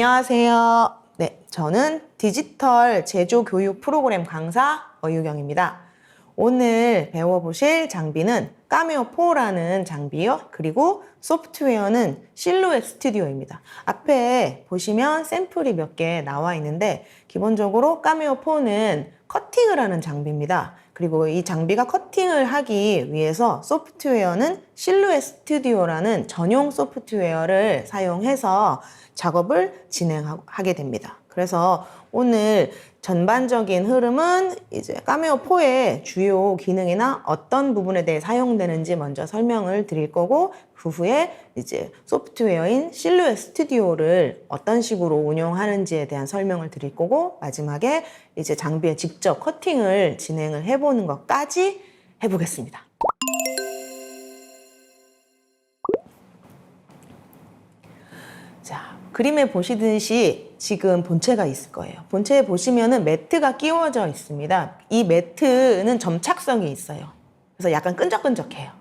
안녕하세요. 네, 저는 디지털 제조 교육 프로그램 강사 어유경입니다. 오늘 배워보실 장비는 카메오4라는 장비요. 그리고 소프트웨어는 실루엣 스튜디오입니다. 앞에 보시면 샘플이 몇 개 나와 있는데 기본적으로 카메오4는 커팅을 하는 장비입니다. 그리고 이 장비가 커팅을 하기 위해서 소프트웨어는 실루엣 스튜디오라는 전용 소프트웨어를 사용해서 작업을 진행하게 됩니다. 그래서 오늘 전반적인 흐름은 이제 카메오4의 주요 기능이나 어떤 부분에 대해 사용되는지 먼저 설명을 드릴 거고, 그 후에 이제 소프트웨어인 실루엣 스튜디오를 어떤 식으로 운용하는지에 대한 설명을 드릴 거고, 마지막에 이제 장비에 직접 커팅을 진행을 해보는 것까지 해보겠습니다. 자, 그림에 보시듯이 지금 본체가 있을 거예요. 본체에 보시면은 매트가 끼워져 있습니다. 이 매트는 점착성이 있어요. 그래서 약간 끈적끈적해요.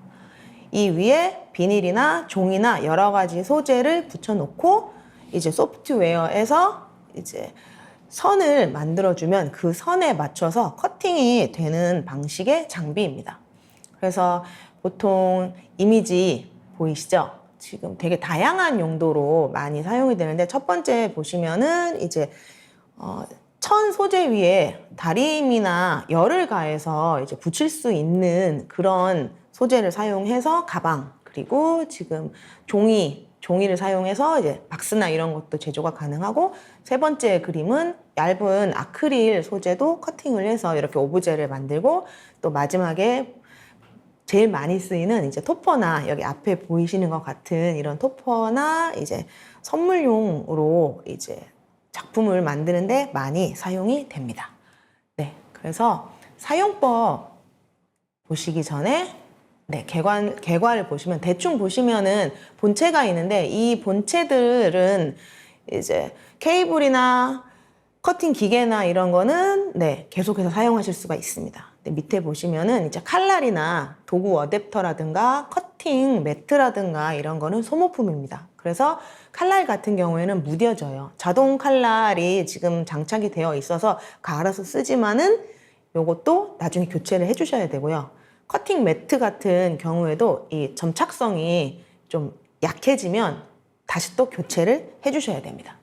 이 위에 비닐이나 종이나 여러 가지 소재를 붙여놓고 이제 소프트웨어에서 이제 선을 만들어주면 그 선에 맞춰서 커팅이 되는 방식의 장비입니다. 그래서 보통 이미지 보이시죠? 지금 되게 다양한 용도로 많이 사용이 되는데, 첫 번째 보시면은 이제 천 소재 위에 다림이나 열을 가해서 이제 붙일 수 있는 그런 소재를 사용해서 가방, 그리고 지금 종이를 사용해서 이제 박스나 이런 것도 제조가 가능하고, 세 번째 그림은 얇은 아크릴 소재도 커팅을 해서 이렇게 오브제를 만들고, 또 마지막에 제일 많이 쓰이는 이제 토퍼나 여기 앞에 보이시는 것 같은 이런 토퍼나 이제 선물용으로 이제 작품을 만드는데 많이 사용이 됩니다. 네, 그래서 사용법 보시기 전에 개괄을 보시면 대충 보시면은 본체가 있는데, 이 본체들은 이제 케이블이나 커팅 기계나 이런 거는 계속해서 사용하실 수가 있습니다. 밑에 보시면은 이제 칼날이나 도구 어댑터라든가 커팅 매트라든가 이런 거는 소모품입니다. 그래서 칼날 같은 경우에는 무뎌져요. 자동 칼날이 지금 장착이 되어 있어서 갈아서 쓰지만은 요것도 나중에 교체를 해주셔야 되고요. 커팅 매트 같은 경우에도 이 점착성이 좀 약해지면 다시 또 교체를 해주셔야 됩니다.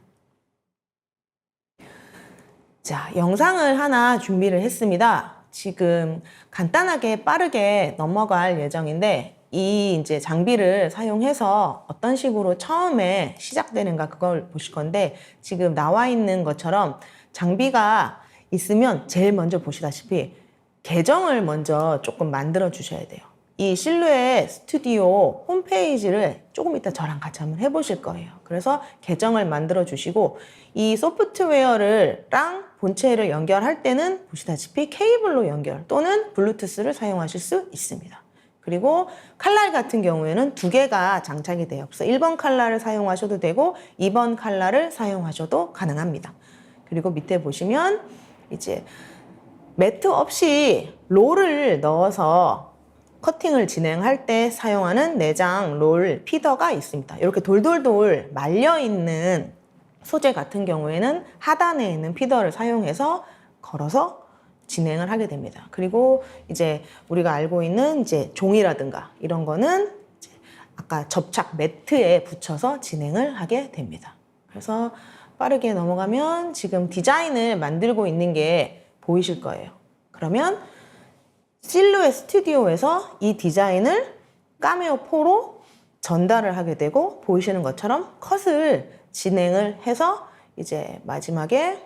자, 영상을 하나 준비를 했습니다. 지금 간단하게 빠르게 넘어갈 예정인데, 이 이제 장비를 사용해서 어떤 식으로 처음에 시작되는가 그걸 보실 건데, 지금 나와 있는 것처럼 장비가 있으면 제일 먼저 보시다시피 계정을 먼저 조금 만들어 주셔야 돼요. 이 실루엣 스튜디오 홈페이지를 조금 이따 저랑 같이 한번 해보실 거예요. 그래서 계정을 만들어 주시고, 이 소프트웨어랑 본체를 연결할 때는 보시다시피 케이블로 연결 또는 블루투스를 사용하실 수 있습니다. 그리고 칼날 같은 경우에는 두 개가 장착이 돼요. 그래서 1번 칼날을 사용하셔도 되고 2번 칼날을 사용하셔도 가능합니다. 그리고 밑에 보시면 이제 매트 없이 롤을 넣어서 커팅을 진행할 때 사용하는 내장 롤 피더가 있습니다. 이렇게 돌돌돌 말려있는 소재 같은 경우에는 하단에 있는 피더를 사용해서 걸어서 진행을 하게 됩니다. 그리고 이제 우리가 알고 있는 이제 종이라든가 이런 거는 이제 아까 접착 매트에 붙여서 진행을 하게 됩니다. 그래서 빠르게 넘어가면 지금 디자인을 만들고 있는 게 보이실 거예요. 그러면 실루엣 스튜디오에서 이 디자인을 카메오4로 전달을 하게 되고, 보이시는 것처럼 컷을 진행을 해서 이제 마지막에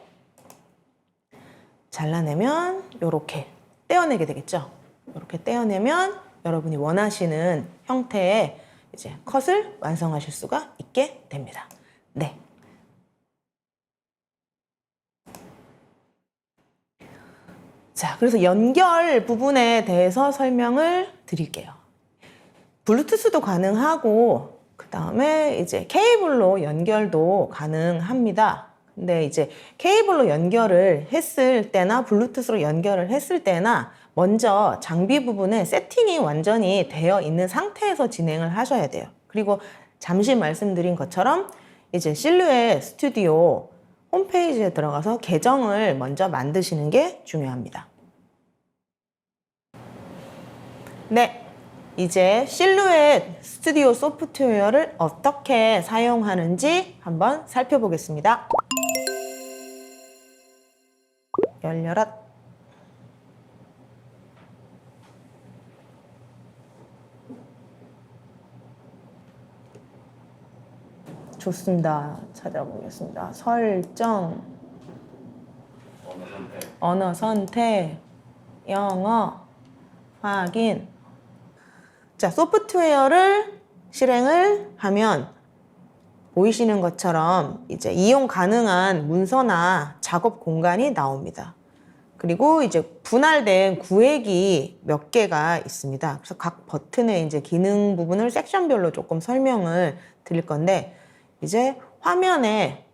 잘라내면 이렇게 떼어내게 되겠죠. 이렇게 떼어내면 여러분이 원하시는 형태의 이제 컷을 완성하실 수가 있게 됩니다. 네. 자, 그래서 연결 부분에 대해서 설명을 드릴게요. 블루투스도 가능하고, 그 다음에 이제 케이블로 연결도 가능합니다. 근데 이제 케이블로 연결을 했을 때나 블루투스로 연결을 했을 때나 먼저 장비 부분에 세팅이 완전히 되어 있는 상태에서 진행을 하셔야 돼요. 그리고 잠시 말씀드린 것처럼 이제 실루엣 스튜디오 홈페이지에 들어가서 계정을 먼저 만드시는 게 중요합니다. 네, 이제 실루엣 스튜디오 소프트웨어를 어떻게 사용하는지 한번 살펴보겠습니다. 열려라. 좋습니다. 찾아보겠습니다. 설정, 언어 선택, 영어, 확인. 자, 소프트웨어를 실행을 하면 보이시는 것처럼 이제 이용 가능한 문서나 작업 공간이 나옵니다. 그리고 이제 분할된 구획이 몇 개가 있습니다. 그래서 각 버튼의 이제 기능 부분을 섹션별로 조금 설명을 드릴 건데, 이제 화면에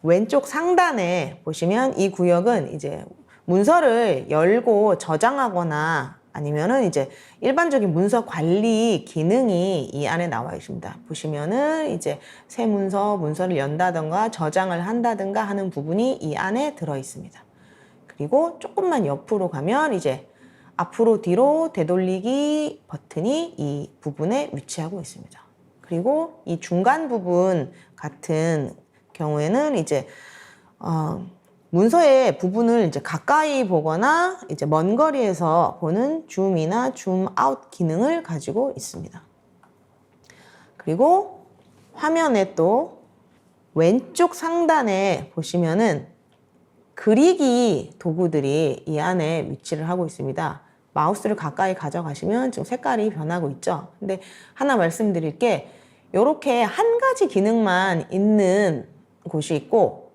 왼쪽 상단에 보시면 이 구역은 이제 문서를 열고 저장하거나 아니면은 이제 일반적인 문서 관리 기능이 이 안에 나와 있습니다. 보시면은 이제 새 문서를 연다든가 저장을 한다든가 하는 부분이 이 안에 들어 있습니다. 그리고 조금만 옆으로 가면 이제 앞으로 뒤로 되돌리기 버튼이 이 부분에 위치하고 있습니다. 그리고 이 중간 부분 같은 경우에는 이제 문서의 부분을 이제 가까이 보거나 이제 먼 거리에서 보는 줌이나 줌아웃 기능을 가지고 있습니다. 그리고 화면에 또 왼쪽 상단에 보시면은 그리기 도구들이 이 안에 위치를 하고 있습니다. 마우스를 가까이 가져가시면 지금 색깔이 변하고 있죠. 근데 하나 말씀드릴 게 이렇게 한 가지 기능만 있는 곳이 있고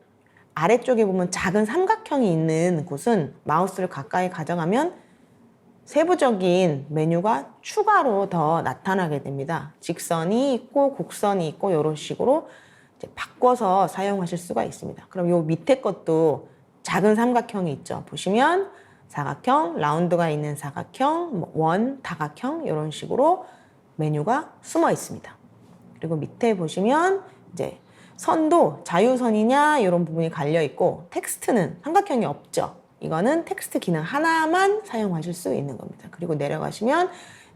아래쪽에 보면 작은 삼각형이 있는 곳은 마우스를 가까이 가져가면 세부적인 메뉴가 추가로 더 나타나게 됩니다. 직선이 있고 곡선이 있고 이런 식으로 이제 바꿔서 사용하실 수가 있습니다. 그럼 요 밑에 것도 작은 삼각형이 있죠. 보시면 사각형, 라운드가 있는 사각형, 원, 다각형 이런 식으로 메뉴가 숨어 있습니다. 그리고 밑에 보시면 이제 선도 자유선이냐 이런 부분이 갈려 있고 텍스트는 삼각형이 없죠. 이거는 텍스트 기능 하나만 사용하실 수 있는 겁니다. 그리고 내려가시면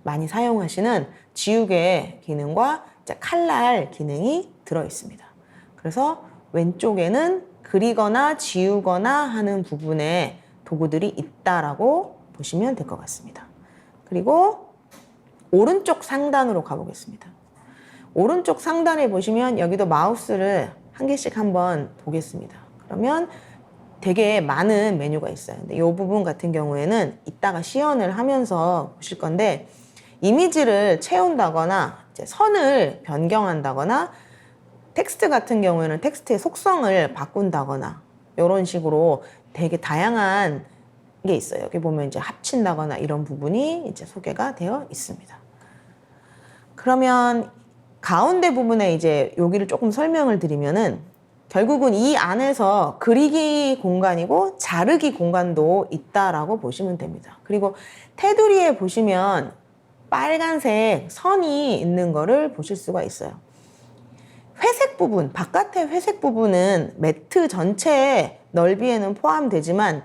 많이 사용하시는 지우개 기능과 칼날 기능이 들어 있습니다. 그래서 왼쪽에는 그리거나 지우거나 하는 부분에 도구들이 있다라고 보시면 될 것 같습니다. 그리고 오른쪽 상단으로 가보겠습니다. 오른쪽 상단에 보시면 여기도 마우스를 한 개씩 한번 보겠습니다. 그러면 되게 많은 메뉴가 있어요. 근데 이 부분 같은 경우에는 이따가 시연을 하면서 보실 건데 이미지를 채운다거나 이제 선을 변경한다거나 텍스트 같은 경우에는 텍스트의 속성을 바꾼다거나 이런 식으로 되게 다양한 게 있어요. 여기 보면 이제 합친다거나 이런 부분이 이제 소개가 되어 있습니다. 그러면 가운데 부분에 이제 여기를 조금 설명을 드리면은 결국은 이 안에서 그리기 공간이고 자르기 공간도 있다라고 보시면 됩니다. 그리고 테두리에 보시면 빨간색 선이 있는 거를 보실 수가 있어요. 회색 부분, 바깥의 회색 부분은 매트 전체의 넓이에는 포함되지만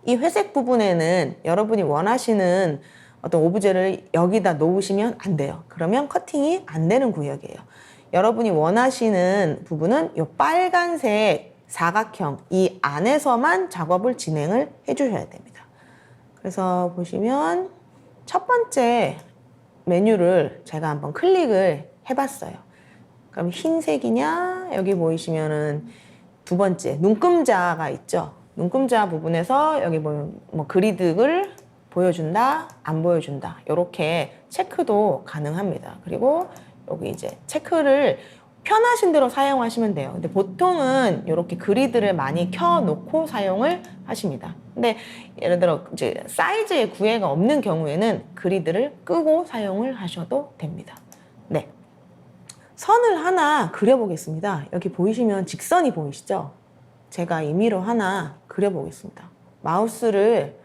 이 회색 부분에는 여러분이 원하시는 어떤 오브제를 여기다 놓으시면 안 돼요. 그러면 커팅이 안 되는 구역이에요. 여러분이 원하시는 부분은 이 빨간색 사각형 이 안에서만 작업을 진행을 해주셔야 됩니다. 그래서 보시면 첫 번째 메뉴를 제가 한번 클릭을 해봤어요. 그럼 흰색이냐? 여기 보이시면은 두 번째 눈금자가 있죠. 눈금자 부분에서 여기 보면 뭐 그리드를 보여준다, 안 보여준다. 이렇게 체크도 가능합니다. 그리고 여기 이제 체크를 편하신 대로 사용하시면 돼요. 근데 보통은 이렇게 그리드를 많이 켜놓고 사용을 하십니다. 근데 예를 들어 이제 사이즈의 구애가 없는 경우에는 그리드를 끄고 사용을 하셔도 됩니다. 네. 선을 하나 그려보겠습니다. 여기 보이시면 직선이 보이시죠? 제가 임의로 하나 그려보겠습니다. 마우스를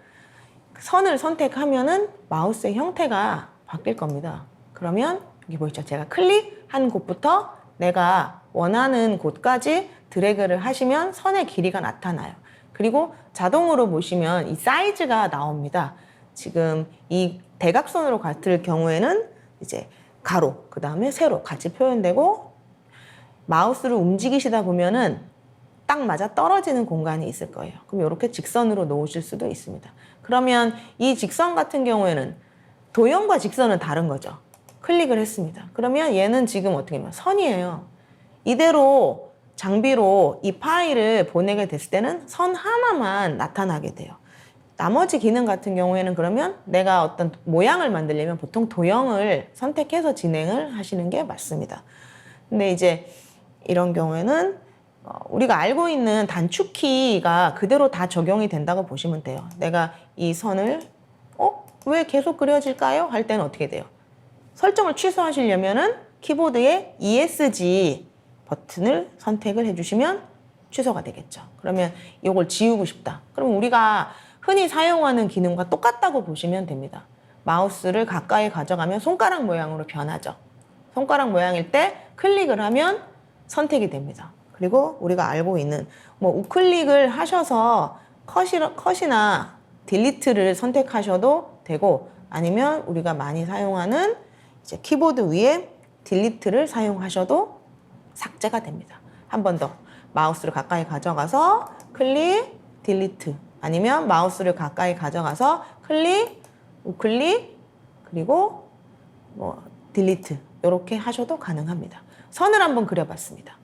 선을 선택하면은 마우스의 형태가 바뀔 겁니다. 그러면 여기 보이죠? 제가 클릭한 곳부터 내가 원하는 곳까지 드래그를 하시면 선의 길이가 나타나요. 그리고 자동으로 보시면 이 사이즈가 나옵니다. 지금 이 대각선으로 같을 경우에는 이제 가로, 그 다음에 세로 같이 표현되고, 마우스를 움직이시다 보면은 딱 맞아 떨어지는 공간이 있을 거예요. 그럼 이렇게 직선으로 놓으실 수도 있습니다. 그러면 이 직선 같은 경우에는 도형과 직선은 다른 거죠. 클릭을 했습니다. 그러면 얘는 지금 어떻게 보면 선이에요. 이대로 장비로 이 파일을 보내게 됐을 때는 선 하나만 나타나게 돼요. 나머지 기능 같은 경우에는 그러면 내가 어떤 모양을 만들려면 보통 도형을 선택해서 진행을 하시는 게 맞습니다. 근데 이제 이런 경우에는 우리가 알고 있는 단축키가 그대로 다 적용이 된다고 보시면 돼요. 내가 이 선을 왜 계속 그려질까요? 할 때는 어떻게 돼요? 설정을 취소하시려면은 키보드에 ESG 버튼을 선택을 해주시면 취소가 되겠죠. 그러면 이걸 지우고 싶다. 그럼 우리가 흔히 사용하는 기능과 똑같다고 보시면 됩니다. 마우스를 가까이 가져가면 손가락 모양으로 변하죠. 손가락 모양일 때 클릭을 하면 선택이 됩니다. 그리고 우리가 알고 있는 우클릭을 하셔서 컷이나 딜리트를 선택하셔도 되고, 아니면 우리가 많이 사용하는 이제 키보드 위에 딜리트를 사용하셔도 삭제가 됩니다. 한 번 더 마우스를 가까이 가져가서 클릭, 딜리트, 아니면 마우스를 가까이 가져가서 클릭, 우클릭, 그리고 딜리트 이렇게 하셔도 가능합니다. 선을 한번 그려봤습니다.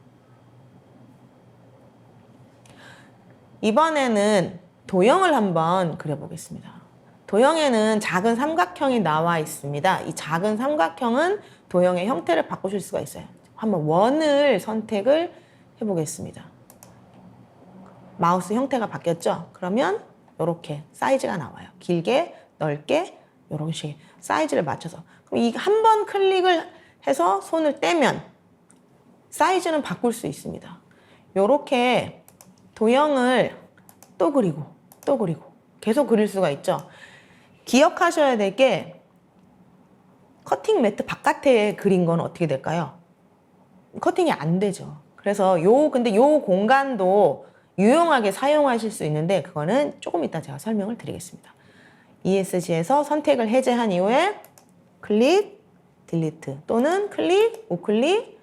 이번에는 도형을 한번 그려보겠습니다. 도형에는 작은 삼각형이 나와 있습니다. 이 작은 삼각형은 도형의 형태를 바꾸실 수가 있어요. 한번 원을 선택을 해보겠습니다. 마우스 형태가 바뀌었죠? 그러면 이렇게 사이즈가 나와요. 길게, 넓게, 이런 식의 사이즈를 맞춰서. 그럼 이 한 번 클릭을 해서 손을 떼면 사이즈는 바꿀 수 있습니다. 이렇게 도형을 또 그리고 또 그리고 계속 그릴 수가 있죠. 기억하셔야 될 게, 커팅 매트 바깥에 그린 건 어떻게 될까요? 커팅이 안 되죠. 그래서 근데 요 공간도 유용하게 사용하실 수 있는데, 그거는 조금 이따 제가 설명을 드리겠습니다. ESG에서 선택을 해제한 이후에 클릭, 딜리트, 또는 클릭, 우클릭,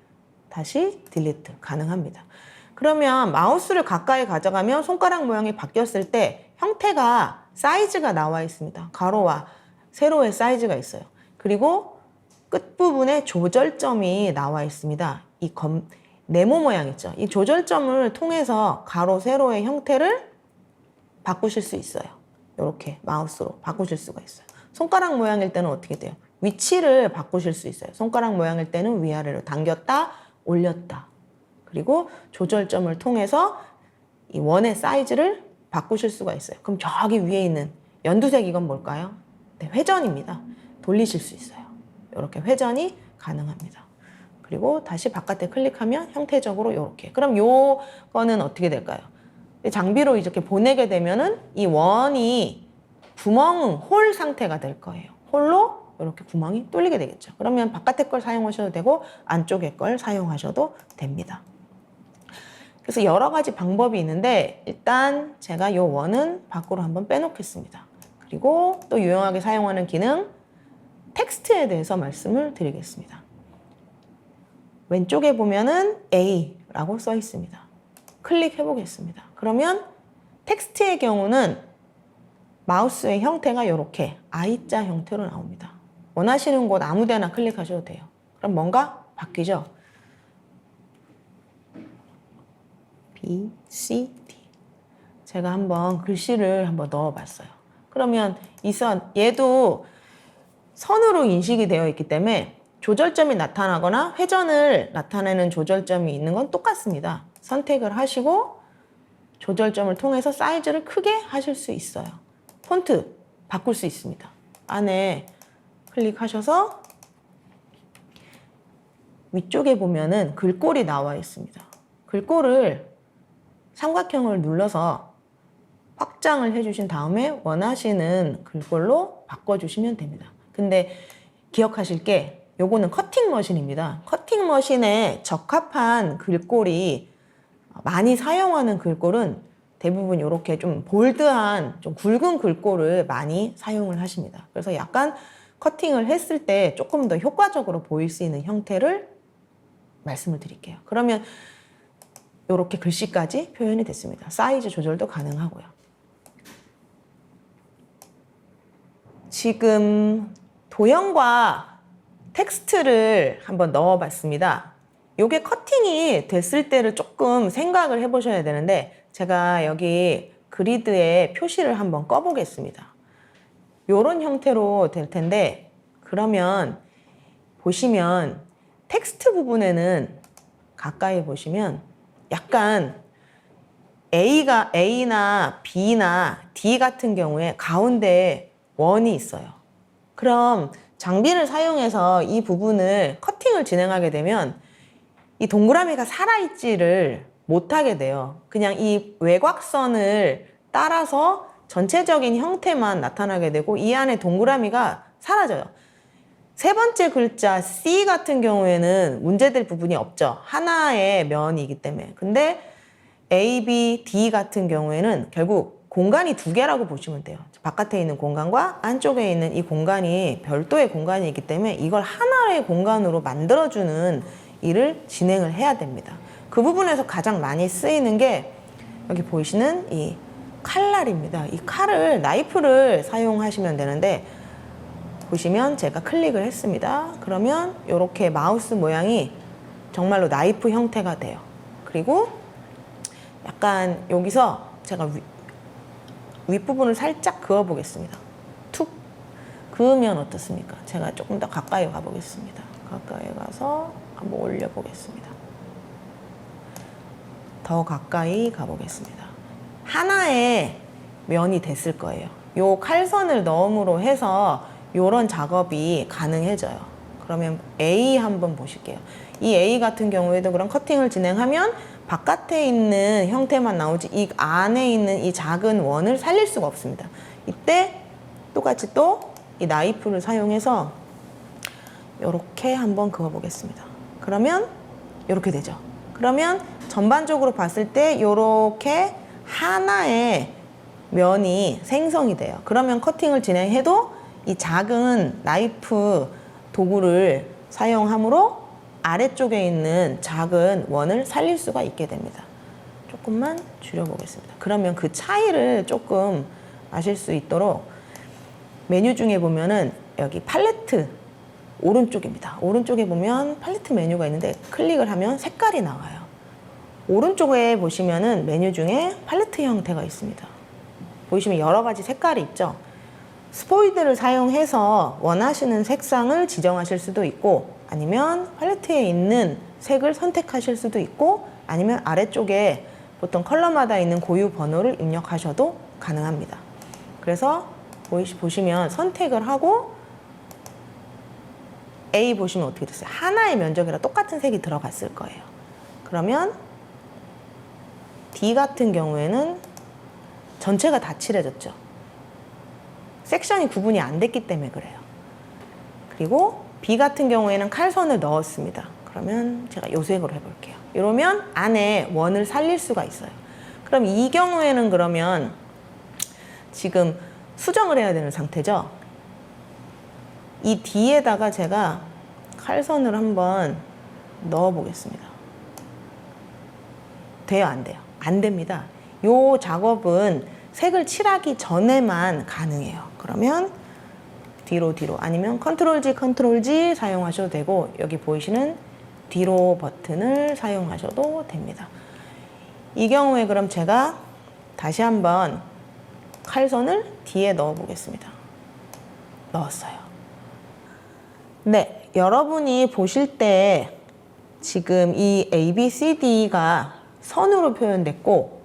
다시 딜리트 가능합니다. 그러면 마우스를 가까이 가져가면 손가락 모양이 바뀌었을 때 형태가, 사이즈가 나와 있습니다. 가로와 세로의 사이즈가 있어요. 그리고 끝부분에 조절점이 나와 있습니다. 이 네모 모양 있죠? 이 조절점을 통해서 가로, 세로의 형태를 바꾸실 수 있어요. 이렇게 마우스로 바꾸실 수가 있어요. 손가락 모양일 때는 어떻게 돼요? 위치를 바꾸실 수 있어요. 손가락 모양일 때는 위아래로 당겼다, 올렸다. 그리고 조절점을 통해서 이 원의 사이즈를 바꾸실 수가 있어요. 그럼 저기 위에 있는 연두색 이건 뭘까요? 네, 회전입니다. 돌리실 수 있어요. 이렇게 회전이 가능합니다. 그리고 다시 바깥에 클릭하면 형태적으로 이렇게. 그럼 요거는 어떻게 될까요? 장비로 이렇게 보내게 되면은 이 원이 홀 상태가 될 거예요. 홀로 이렇게 구멍이 뚫리게 되겠죠. 그러면 바깥의 걸 사용하셔도 되고 안쪽의 걸 사용하셔도 됩니다. 그래서 여러 가지 방법이 있는데, 일단 제가 이 원은 밖으로 한번 빼놓겠습니다. 그리고 또 유용하게 사용하는 기능, 텍스트에 대해서 말씀을 드리겠습니다. 왼쪽에 보면은 A라고 써 있습니다. 클릭해 보겠습니다. 그러면 텍스트의 경우는 마우스의 형태가 이렇게 I자 형태로 나옵니다. 원하시는 곳 아무 데나 클릭하셔도 돼요. 그럼 뭔가 바뀌죠? B, C, D. 제가 한번 글씨를 한번 넣어봤어요. 그러면 이 얘도 선으로 인식이 되어 있기 때문에 조절점이 나타나거나 회전을 나타내는 조절점이 있는 건 똑같습니다. 선택을 하시고 조절점을 통해서 사이즈를 크게 하실 수 있어요. 폰트 바꿀 수 있습니다. 안에 클릭하셔서 위쪽에 보면은 글꼴이 나와 있습니다. 글꼴을 삼각형을 눌러서 확장을 해주신 다음에 원하시는 글꼴로 바꿔주시면 됩니다. 근데 기억하실 게 요거는 커팅 머신입니다. 커팅 머신에 적합한 글꼴이 많이 사용하는 글꼴은 대부분 이렇게 좀 볼드한 좀 굵은 글꼴을 많이 사용을 하십니다. 그래서 약간 커팅을 했을 때 조금 더 효과적으로 보일 수 있는 형태를 말씀을 드릴게요. 그러면 이렇게 글씨까지 표현이 됐습니다. 사이즈 조절도 가능하고요. 지금 도형과 텍스트를 한번 넣어봤습니다. 요게 커팅이 됐을 때를 조금 생각을 해보셔야 되는데 제가 여기 그리드에 표시를 한번 꺼보겠습니다. 요런 형태로 될 텐데 그러면 보시면 텍스트 부분에는 가까이 보시면 약간 A나 B나 D 같은 경우에 가운데에 원이 있어요. 그럼 장비를 사용해서 이 부분을 커팅을 진행하게 되면 이 동그라미가 살아있지를 못하게 돼요. 그냥 이 외곽선을 따라서 전체적인 형태만 나타나게 되고 이 안에 동그라미가 사라져요. 세 번째 글자 C 같은 경우에는 문제될 부분이 없죠. 하나의 면이기 때문에. 근데 A, B, D 같은 경우에는 결국 공간이 두 개라고 보시면 돼요. 바깥에 있는 공간과 안쪽에 있는 이 공간이 별도의 공간이기 때문에 이걸 하나의 공간으로 만들어주는 일을 진행을 해야 됩니다. 그 부분에서 가장 많이 쓰이는 게 여기 보이시는 이 칼날입니다. 이 칼을, 나이프를 사용하시면 되는데 보시면 제가 클릭을 했습니다. 그러면 이렇게 마우스 모양이 정말로 나이프 형태가 돼요. 그리고 약간 여기서 제가 윗부분을 살짝 그어 보겠습니다. 툭 그으면 어떻습니까? 제가 조금 더 가까이 가보겠습니다. 가까이 가서 한번 올려 보겠습니다. 더 가까이 가보겠습니다. 하나의 면이 됐을 거예요. 요 칼선을 넣음으로 해서 요런 작업이 가능해져요. 그러면 A 한번 보실게요. 이 A 같은 경우에도 그런 커팅을 진행하면 바깥에 있는 형태만 나오지 이 안에 있는 이 작은 원을 살릴 수가 없습니다. 이때 똑같이 또 이 나이프를 사용해서 이렇게 한번 그어 보겠습니다. 그러면 이렇게 되죠. 그러면 전반적으로 봤을 때 이렇게 하나의 면이 생성이 돼요. 그러면 커팅을 진행해도 이 작은 나이프 도구를 사용함으로 아래쪽에 있는 작은 원을 살릴 수가 있게 됩니다. 조금만 줄여보겠습니다. 그러면 그 차이를 조금 아실 수 있도록 메뉴 중에 보면은 여기 팔레트 오른쪽입니다. 오른쪽에 보면 팔레트 메뉴가 있는데 클릭을 하면 색깔이 나와요. 오른쪽에 보시면은 메뉴 중에 팔레트 형태가 있습니다. 보시면 여러 가지 색깔이 있죠. 스포이드를 사용해서 원하시는 색상을 지정하실 수도 있고 아니면 팔레트에 있는 색을 선택하실 수도 있고 아니면 아래쪽에 보통 컬러마다 있는 고유 번호를 입력하셔도 가능합니다. 그래서 보시면 선택을 하고 A 보시면 어떻게 됐어요? 하나의 면적이라 똑같은 색이 들어갔을 거예요. 그러면 D 같은 경우에는 전체가 다 칠해졌죠. 섹션이 구분이 안 됐기 때문에 그래요. 그리고 B 같은 경우에는 칼선을 넣었습니다. 그러면 제가 요 색으로 해볼게요. 이러면 안에 원을 살릴 수가 있어요. 그럼 이 경우에는 그러면 지금 수정을 해야 되는 상태죠. 이 D에다가 제가 칼선을 한번 넣어 보겠습니다. 돼요, 안 돼요? 안 됩니다. 요 작업은 색을 칠하기 전에만 가능해요. 그러면 뒤로 아니면 컨트롤 G 사용하셔도 되고 여기 보이시는 뒤로 버튼을 사용하셔도 됩니다. 이 경우에 그럼 제가 다시 한번 칼선을 D에 넣어 보겠습니다. 넣었어요. 네, 여러분이 보실 때 지금 이 A, B, C, D가 선으로 표현됐고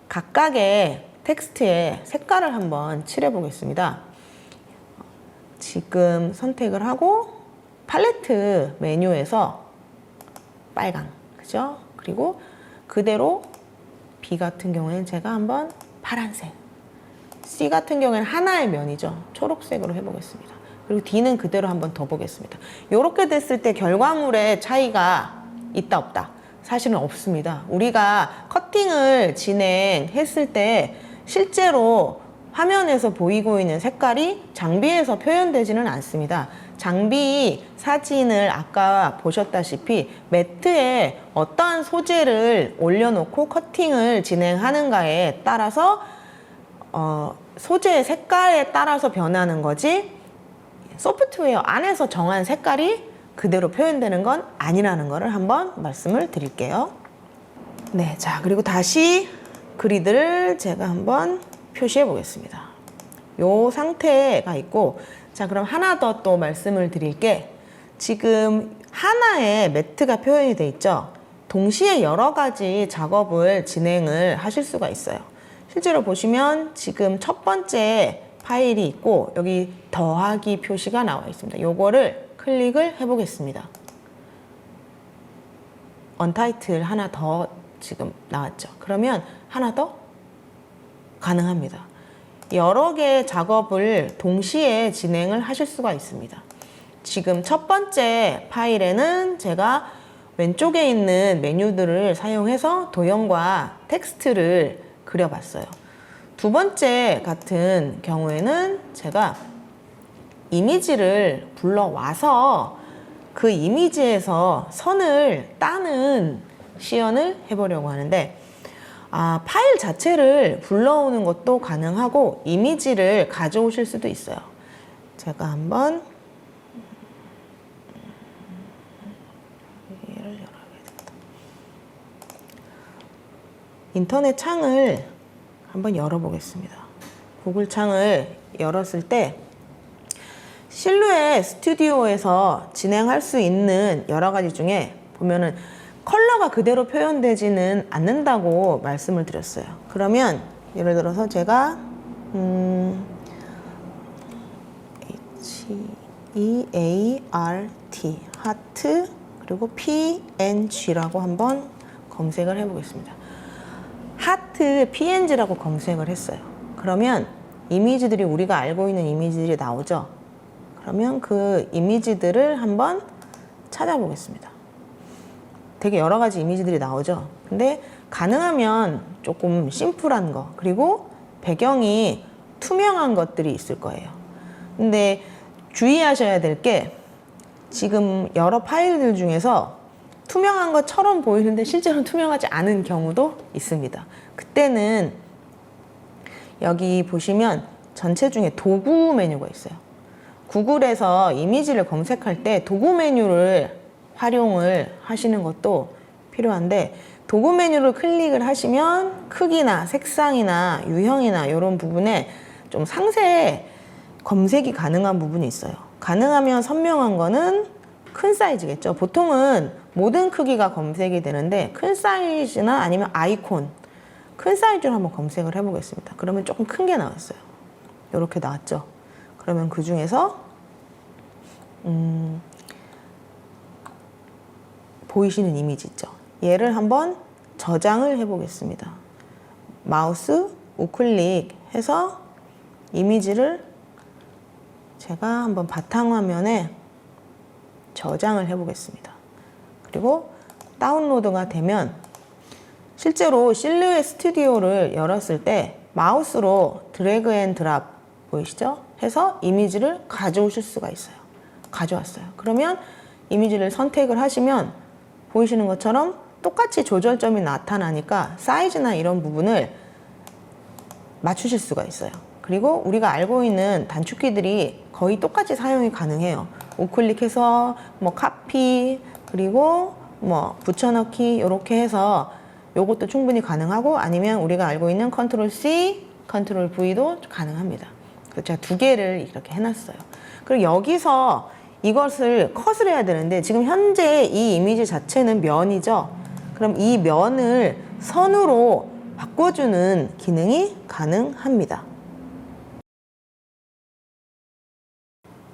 각각의 텍스트에 색깔을 한번 칠해 보겠습니다. 지금 선택을 하고 팔레트 메뉴에서 빨강, 그죠? 그리고 그대로 B 같은 경우에는 제가 한번 파란색 C 같은 경우에는 하나의 면이죠. 초록색으로 해보겠습니다. 그리고 D는 그대로 한번 더 보겠습니다. 이렇게 됐을 때 결과물의 차이가 있다 없다? 사실은 없습니다. 우리가 커팅을 진행했을 때 실제로 화면에서 보이고 있는 색깔이 장비에서 표현되지는 않습니다. 장비 사진을 아까 보셨다시피 매트에 어떠한 소재를 올려놓고 커팅을 진행하는가에 따라서 소재의 색깔에 따라서 변하는 거지 소프트웨어 안에서 정한 색깔이 그대로 표현되는 건 아니라는 거를 한번 말씀을 드릴게요. 네, 자, 그리고 다시 그리드를 제가 한번 표시해 보겠습니다. 요 상태가 있고, 자, 그럼 하나 더 또 말씀을 드릴 게 지금 하나의 매트가 표현이 돼 있죠. 동시에 여러 가지 작업을 진행을 하실 수가 있어요. 실제로 보시면 지금 첫 번째 파일이 있고 여기 더하기 표시가 나와 있습니다. 요거를 클릭을 해보겠습니다. 언타이틀 하나 더 지금 나왔죠. 그러면 하나 더 가능합니다. 여러 개의 작업을 동시에 진행을 하실 수가 있습니다. 지금 첫 번째 파일에는 제가 왼쪽에 있는 메뉴들을 사용해서 도형과 텍스트를 그려봤어요. 두 번째 같은 경우에는 제가 이미지를 불러와서 그 이미지에서 선을 따는 시연을 해보려고 하는데 파일 자체를 불러오는 것도 가능하고 이미지를 가져오실 수도 있어요. 제가 한번 얘를 열어야겠다. 인터넷 창을 한번 열어보겠습니다. 구글 창을 열었을 때 실루엣 스튜디오에서 진행할 수 있는 여러 가지 중에 보면은 컬러가 그대로 표현되지는 않는다고 말씀을 드렸어요. 그러면 예를 들어서 제가 HEART 하트 그리고 PNG라고 한번 검색을 해보겠습니다. 하트 PNG라고 검색을 했어요. 그러면 이미지들이 우리가 알고 있는 이미지들이 나오죠. 그러면 그 이미지들을 한번 찾아보겠습니다. 되게 여러 가지 이미지들이 나오죠. 근데 가능하면 조금 심플한 거 그리고 배경이 투명한 것들이 있을 거예요. 근데 주의하셔야 될 게 지금 여러 파일들 중에서 투명한 것처럼 보이는데 실제로는 투명하지 않은 경우도 있습니다. 그때는 여기 보시면 전체 중에 도구 메뉴가 있어요. 구글에서 이미지를 검색할 때 도구 메뉴를 활용을 하시는 것도 필요한데 도구 메뉴를 클릭을 하시면 크기나 색상이나 유형이나 이런 부분에 좀 상세 검색이 가능한 부분이 있어요. 가능하면 선명한 거는 큰 사이즈겠죠. 보통은 모든 크기가 검색이 되는데 큰 사이즈나 아니면 아이콘 큰 사이즈로 한번 검색을 해보겠습니다. 그러면 조금 큰 게 나왔어요. 이렇게 나왔죠. 그러면 그 중에서 보이시는 이미지 있죠. 얘를 한번 저장을 해보겠습니다. 마우스 우클릭 해서 이미지를 제가 한번 바탕화면에 저장을 해보겠습니다. 그리고 다운로드가 되면 실제로 실루엣 스튜디오를 열었을 때 마우스로 드래그 앤 드랍 보이시죠? 해서 이미지를 가져오실 수가 있어요. 가져왔어요. 그러면 이미지를 선택을 하시면 보이시는 것처럼 똑같이 조절점이 나타나니까 사이즈나 이런 부분을 맞추실 수가 있어요. 그리고 우리가 알고 있는 단축키들이 거의 똑같이 사용이 가능해요. 우클릭해서 뭐 카피 그리고 뭐 붙여넣기 이렇게 해서 요것도 충분히 가능하고 아니면 우리가 알고 있는 컨트롤 C, 컨트롤 V도 가능합니다. 그래서 제가 두 개를 이렇게 해놨어요. 그리고 여기서 이것을 컷을 해야 되는데 지금 현재 이 이미지 자체는 면이죠. 그럼 이 면을 선으로 바꿔주는 기능이 가능합니다.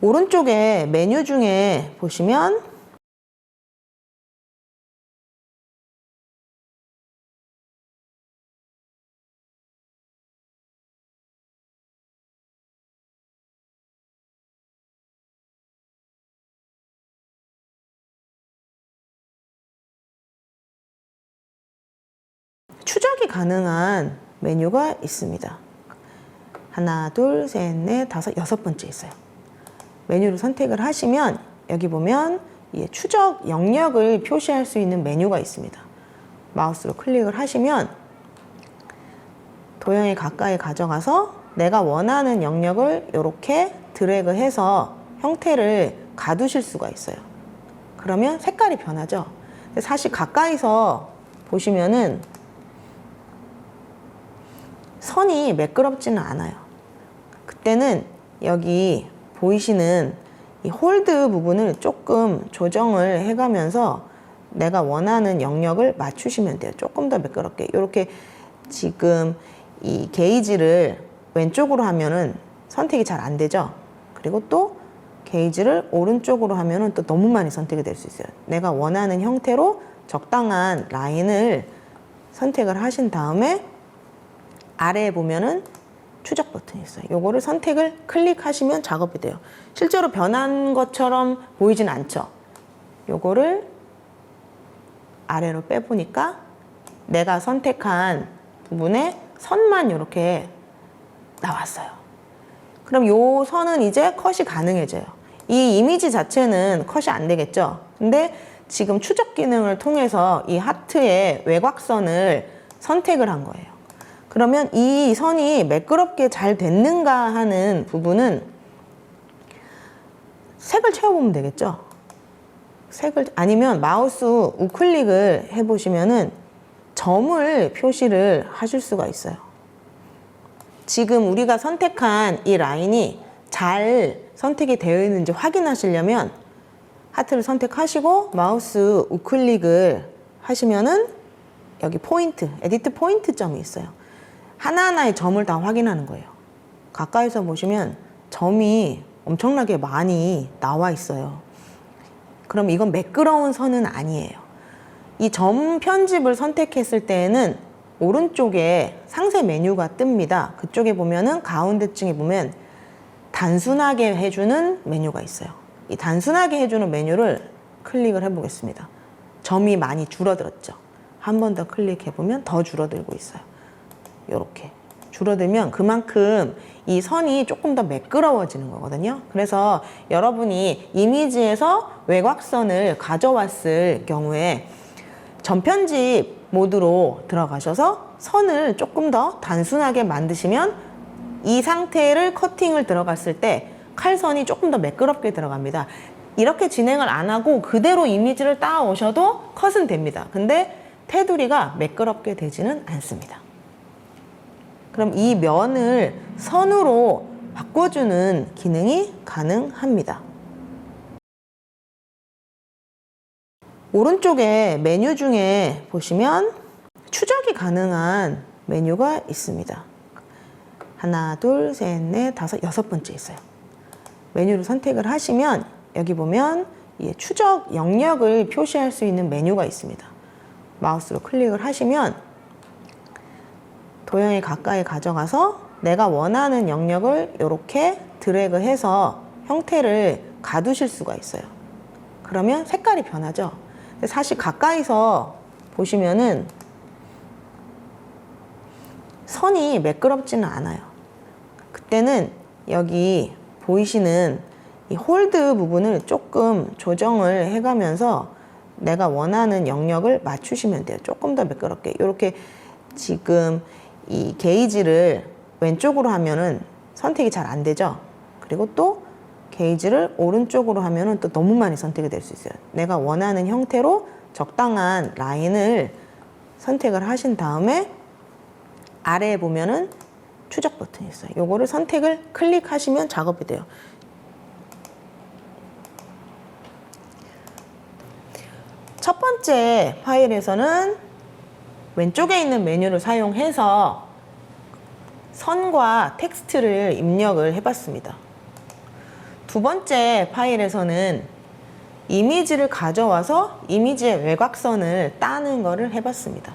오른쪽에 메뉴 중에 보시면 추적이 가능한 메뉴가 있습니다. 하나, 둘, 셋, 넷, 다섯, 여섯 번째 있어요. 메뉴를 선택을 하시면 여기 보면 추적 영역을 표시할 수 있는 메뉴가 있습니다. 마우스로 클릭을 하시면 도형에 가까이 가져가서 내가 원하는 영역을 이렇게 드래그해서 형태를 가두실 수가 있어요. 그러면 색깔이 변하죠. 근데 사실 가까이서 보시면은 선이 매끄럽지는 않아요. 그때는 여기 보이시는 이 홀드 부분을 조금 조정을 해가면서 내가 원하는 영역을 맞추시면 돼요. 조금 더 매끄럽게. 이렇게 지금 이 게이지를 왼쪽으로 하면은 선택이 잘 안 되죠. 그리고 또 게이지를 오른쪽으로 하면은 또 너무 많이 선택이 될 수 있어요. 내가 원하는 형태로 적당한 라인을 선택을 하신 다음에 아래에 보면은 추적 버튼이 있어요. 요거를 선택을 클릭하시면 작업이 돼요. 실제로 변한 것처럼 보이진 않죠. 요거를 아래로 빼보니까 내가 선택한 부분에 선만 이렇게 나왔어요. 그럼 요 선은 이제 컷이 가능해져요. 이 이미지 자체는 컷이 안 되겠죠. 근데 지금 추적 기능을 통해서 이 하트의 외곽선을 선택을 한 거예요. 그러면 이 선이 매끄럽게 잘 됐는가 하는 부분은 색을 채워보면 되겠죠. 색을 아니면 마우스 우클릭을 해보시면은 점을 표시를 하실 수가 있어요. 지금 우리가 선택한 이 라인이 잘 선택이 되어 있는지 확인하시려면 하트를 선택하시고 마우스 우클릭을 하시면은 여기 포인트, 에디트 포인트 점이 있어요. 하나하나의 점을 다 확인하는 거예요. 가까이서 보시면 점이 엄청나게 많이 나와 있어요. 그럼 이건 매끄러운 선은 아니에요. 이 점 편집을 선택했을 때에는 오른쪽에 상세 메뉴가 뜹니다. 그쪽에 보면은 가운데층에 보면 단순하게 해주는 메뉴가 있어요. 이 단순하게 해주는 메뉴를 클릭을 해보겠습니다. 점이 많이 줄어들었죠. 한 번 더 클릭해보면 더 줄어들고 있어요. 이렇게 줄어들면 그만큼 이 선이 조금 더 매끄러워지는 거거든요. 그래서 여러분이 이미지에서 외곽선을 가져왔을 경우에 전편집 모드로 들어가셔서 선을 조금 더 단순하게 만드시면 이 상태를 커팅을 들어갔을 때 칼선이 조금 더 매끄럽게 들어갑니다. 이렇게 진행을 안 하고 그대로 이미지를 따오셔도 컷은 됩니다. 근데 테두리가 매끄럽게 되지는 않습니다. 그럼 이 면을 선으로 바꿔주는 기능이 가능합니다. 오른쪽에 메뉴 중에 보시면 추적이 가능한 메뉴가 있습니다. 하나, 둘, 셋, 넷, 다섯, 여섯 번째 있어요. 메뉴를 선택을 하시면 여기 보면 추적 영역을 표시할 수 있는 메뉴가 있습니다. 마우스로 클릭을 하시면 도형에 가까이 가져가서 내가 원하는 영역을 이렇게 드래그해서 형태를 가두실 수가 있어요. 그러면 색깔이 변하죠. 근데 사실 가까이서 보시면은 선이 매끄럽지는 않아요. 그때는 여기 보이시는 이 홀드 부분을 조금 조정을 해가면서 내가 원하는 영역을 맞추시면 돼요. 조금 더 매끄럽게. 이렇게 지금 이 게이지를 왼쪽으로 하면은 선택이 잘 안 되죠. 그리고 또 게이지를 오른쪽으로 하면은 또 너무 많이 선택이 될 수 있어요. 내가 원하는 형태로 적당한 라인을 선택을 하신 다음에 아래에 보면은 추적 버튼이 있어요. 요거를 선택을 클릭하시면 작업이 돼요. 첫 번째 파일에서는 왼쪽에 있는 메뉴를 사용해서 선과 텍스트를 입력을 해봤습니다. 두 번째 파일에서는 이미지를 가져와서 이미지의 외곽선을 따는 것을 해봤습니다.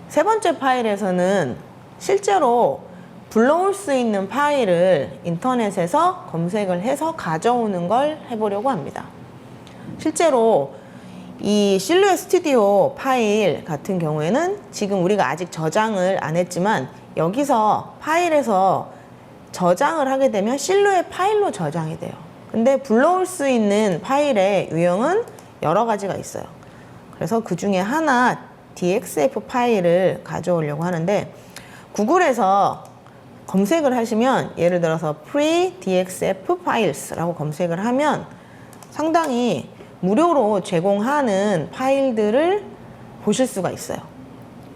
세 번째 파일에서는 실제로 불러올 수 있는 파일을 인터넷에서 검색을 해서 가져오는 걸 해보려고 합니다. 실제로 이 실루엣 스튜디오 파일 같은 경우에는 지금 우리가 아직 저장을 안 했지만 여기서 파일에서 저장을 하게 되면 실루엣 파일로 저장이 돼요. 근데 불러올 수 있는 파일의 유형은 여러 가지가 있어요. 그래서 그 중에 하나 DXF 파일을 가져오려고 하는데 구글에서 검색을 하시면 예를 들어서 free DXF files라고 검색을 하면 상당히 무료로 제공하는 파일들을 보실 수가 있어요.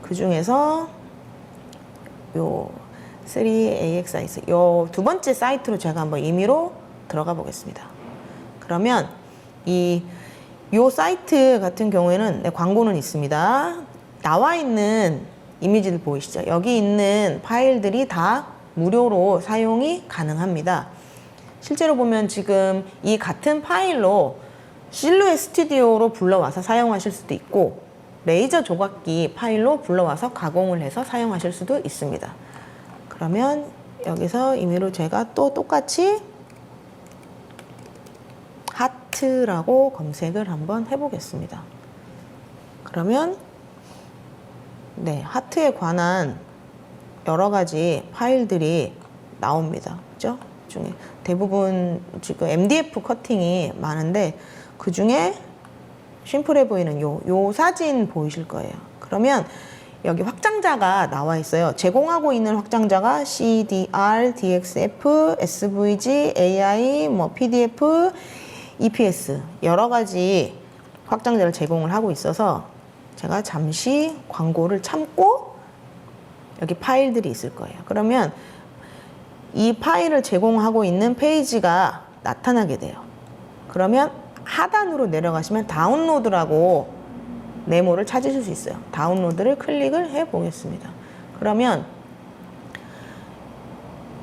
그 중에서 요 3AXI 요 두 번째 사이트로 제가 한번 임의로 들어가 보겠습니다. 그러면 요 사이트 같은 경우에는 광고는 있습니다. 나와 있는 이미지들 보이시죠? 여기 있는 파일들이 다 무료로 사용이 가능합니다. 실제로 보면 지금 이 같은 파일로 실루엣 스튜디오로 불러와서 사용하실 수도 있고 레이저 조각기 파일로 불러와서 가공을 해서 사용하실 수도 있습니다. 그러면 여기서 임의로 제가 또 똑같이 하트라고 검색을 한번 해보겠습니다. 그러면 네, 하트에 관한 여러 가지 파일들이 나옵니다. 그죠? 중에 대부분 지금 MDF 커팅이 많은데 그 중에 심플해 보이는 요 사진 보이실 거예요. 그러면 여기 확장자가 나와 있어요. 제공하고 있는 확장자가 CDR, DXF, SVG, AI, PDF, EPS 여러 가지 확장자를 제공을 하고 있어서 제가 잠시 광고를 참고 여기 파일들이 있을 거예요. 그러면 이 파일을 제공하고 있는 페이지가 나타나게 돼요. 그러면 하단으로 내려가시면 다운로드라고 네모를 찾으실 수 있어요. 다운로드를 클릭을 해 보겠습니다. 그러면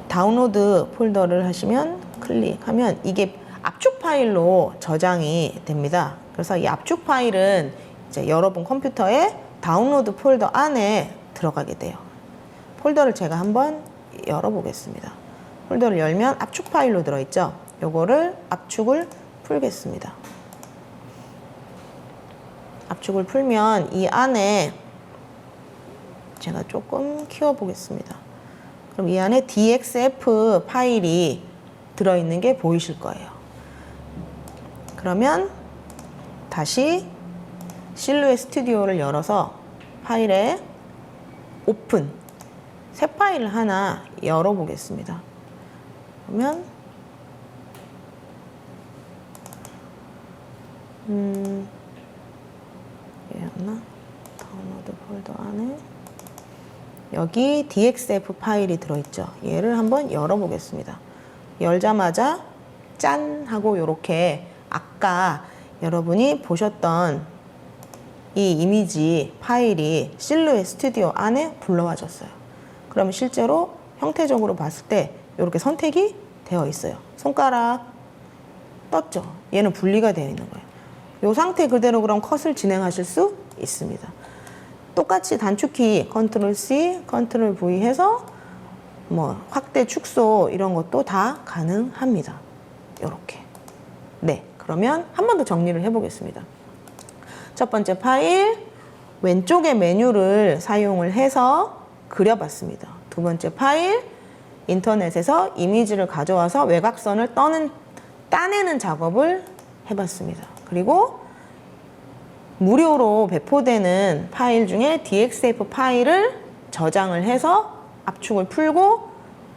다운로드 폴더를 하시면 클릭하면 이게 압축 파일로 저장이 됩니다. 그래서 이 압축 파일은 이제 여러분 컴퓨터에 다운로드 폴더 안에 들어가게 돼요. 폴더를 제가 한번 열어보겠습니다. 폴더를 열면 압축 파일로 들어있죠. 요거를 압축을 풀겠습니다. 압축을 풀면 이 안에 제가 조금 키워보겠습니다. 그럼 이 안에 DXF 파일이 들어있는 게 보이실 거예요. 그러면 다시 실루엣 스튜디오를 열어서 파일에 오픈 새 파일을 하나 열어보겠습니다. 그러면 얘였나? 다운로드 폴더 안에 여기 DXF 파일이 들어있죠. 얘를 한번 열어보겠습니다. 열자마자 짠 하고 이렇게 아까 여러분이 보셨던 이 이미지 파일이 실루엣 스튜디오 안에 불러와졌어요. 그러면 실제로 형태적으로 봤을 때 이렇게 선택이 되어 있어요. 손가락 떴죠. 얘는 분리가 되어 있는 거예요. 이 상태 그대로 그럼 컷을 진행하실 수 있습니다. 똑같이 단축키 컨트롤 C, 컨트롤 V 해서 확대, 축소 이런 것도 다 가능합니다. 이렇게. 네, 그러면 한 번 더 정리를 해보겠습니다. 첫 번째 파일, 왼쪽의 메뉴를 사용을 해서 그려봤습니다. 두 번째 파일, 인터넷에서 이미지를 가져와서 외곽선을 따내는 작업을 해봤습니다. 그리고 무료로 배포되는 파일 중에 DXF 파일을 저장을 해서 압축을 풀고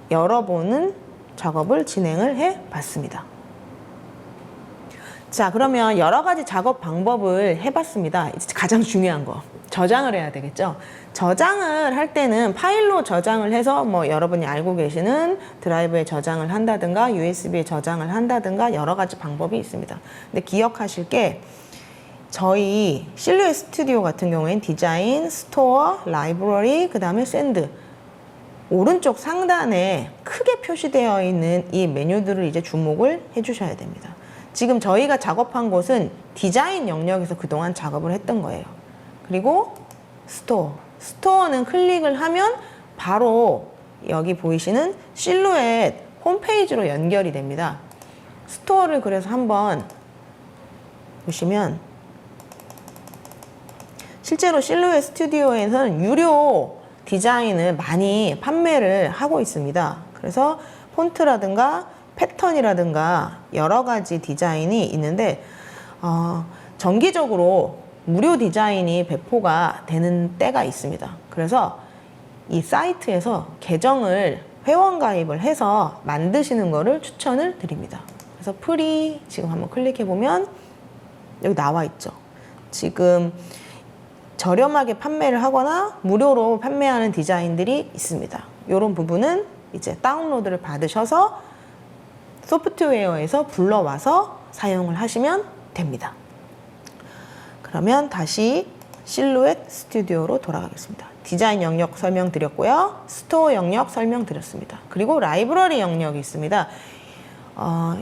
열어보는 작업을 진행을 해봤습니다. 자, 그러면 여러 가지 작업 방법을 해봤습니다. 이제 가장 중요한 거, 저장을 해야 되겠죠. 저장을 할 때는 파일로 저장을 해서 여러분이 알고 계시는 드라이브에 저장을 한다든가 USB에 저장을 한다든가 여러 가지 방법이 있습니다. 근데 기억하실 게 저희 실루엣 스튜디오 같은 경우에는 디자인, 스토어, 라이브러리, 그 다음에 샌드 오른쪽 상단에 크게 표시되어 있는 이 메뉴들을 이제 주목을 해주셔야 됩니다. 지금 저희가 작업한 곳은 디자인 영역에서 그동안 작업을 했던 거예요. 그리고 스토어는 클릭을 하면 바로 여기 보이시는 실루엣 홈페이지로 연결이 됩니다. 스토어를 그래서 한번 보시면 실제로 실루엣 스튜디오에서는 유료 디자인을 많이 판매를 하고 있습니다. 그래서 폰트라든가 패턴이라든가 여러 가지 디자인이 있는데 정기적으로 무료 디자인이 배포가 되는 때가 있습니다. 그래서 이 사이트에서 계정을 회원 가입을 해서 만드시는 거를 추천을 드립니다. 그래서 프리 지금 한번 클릭해 보면 여기 나와 있죠. 지금 저렴하게 판매를 하거나 무료로 판매하는 디자인들이 있습니다. 이런 부분은 이제 다운로드를 받으셔서 소프트웨어에서 불러와서 사용을 하시면 됩니다. 그러면 다시 실루엣 스튜디오로 돌아가겠습니다. 디자인 영역 설명드렸고요. 스토어 영역 설명드렸습니다. 그리고 라이브러리 영역이 있습니다.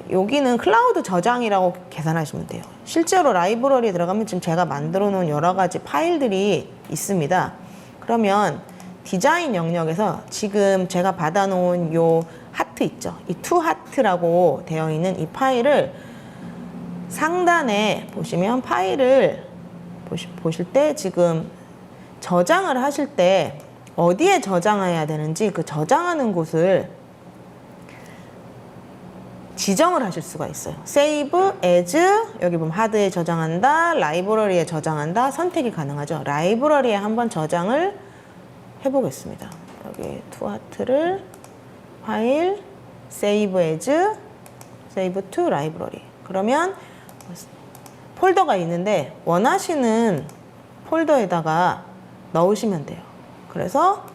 여기는 클라우드 저장이라고 계산하시면 돼요. 실제로 라이브러리에 들어가면 지금 제가 만들어 놓은 여러 가지 파일들이 있습니다. 그러면 디자인 영역에서 지금 제가 받아 놓은 요 하트 있죠. 이 투 하트라고 되어 있는 이 파일을 상단에 보시면 파일을 보실 때 지금 저장을 하실 때 어디에 저장해야 되는지 그 저장하는 곳을 지정을 하실 수가 있어요. Save as, 여기 보면 하드에 저장한다, 라이브러리에 저장한다, 선택이 가능하죠. 라이브러리에 한번 저장을 해보겠습니다. 여기 투하트를 파일, Save as, Save to Library. 그러면 폴더가 있는데 원하시는 폴더에다가 넣으시면 돼요. 그래서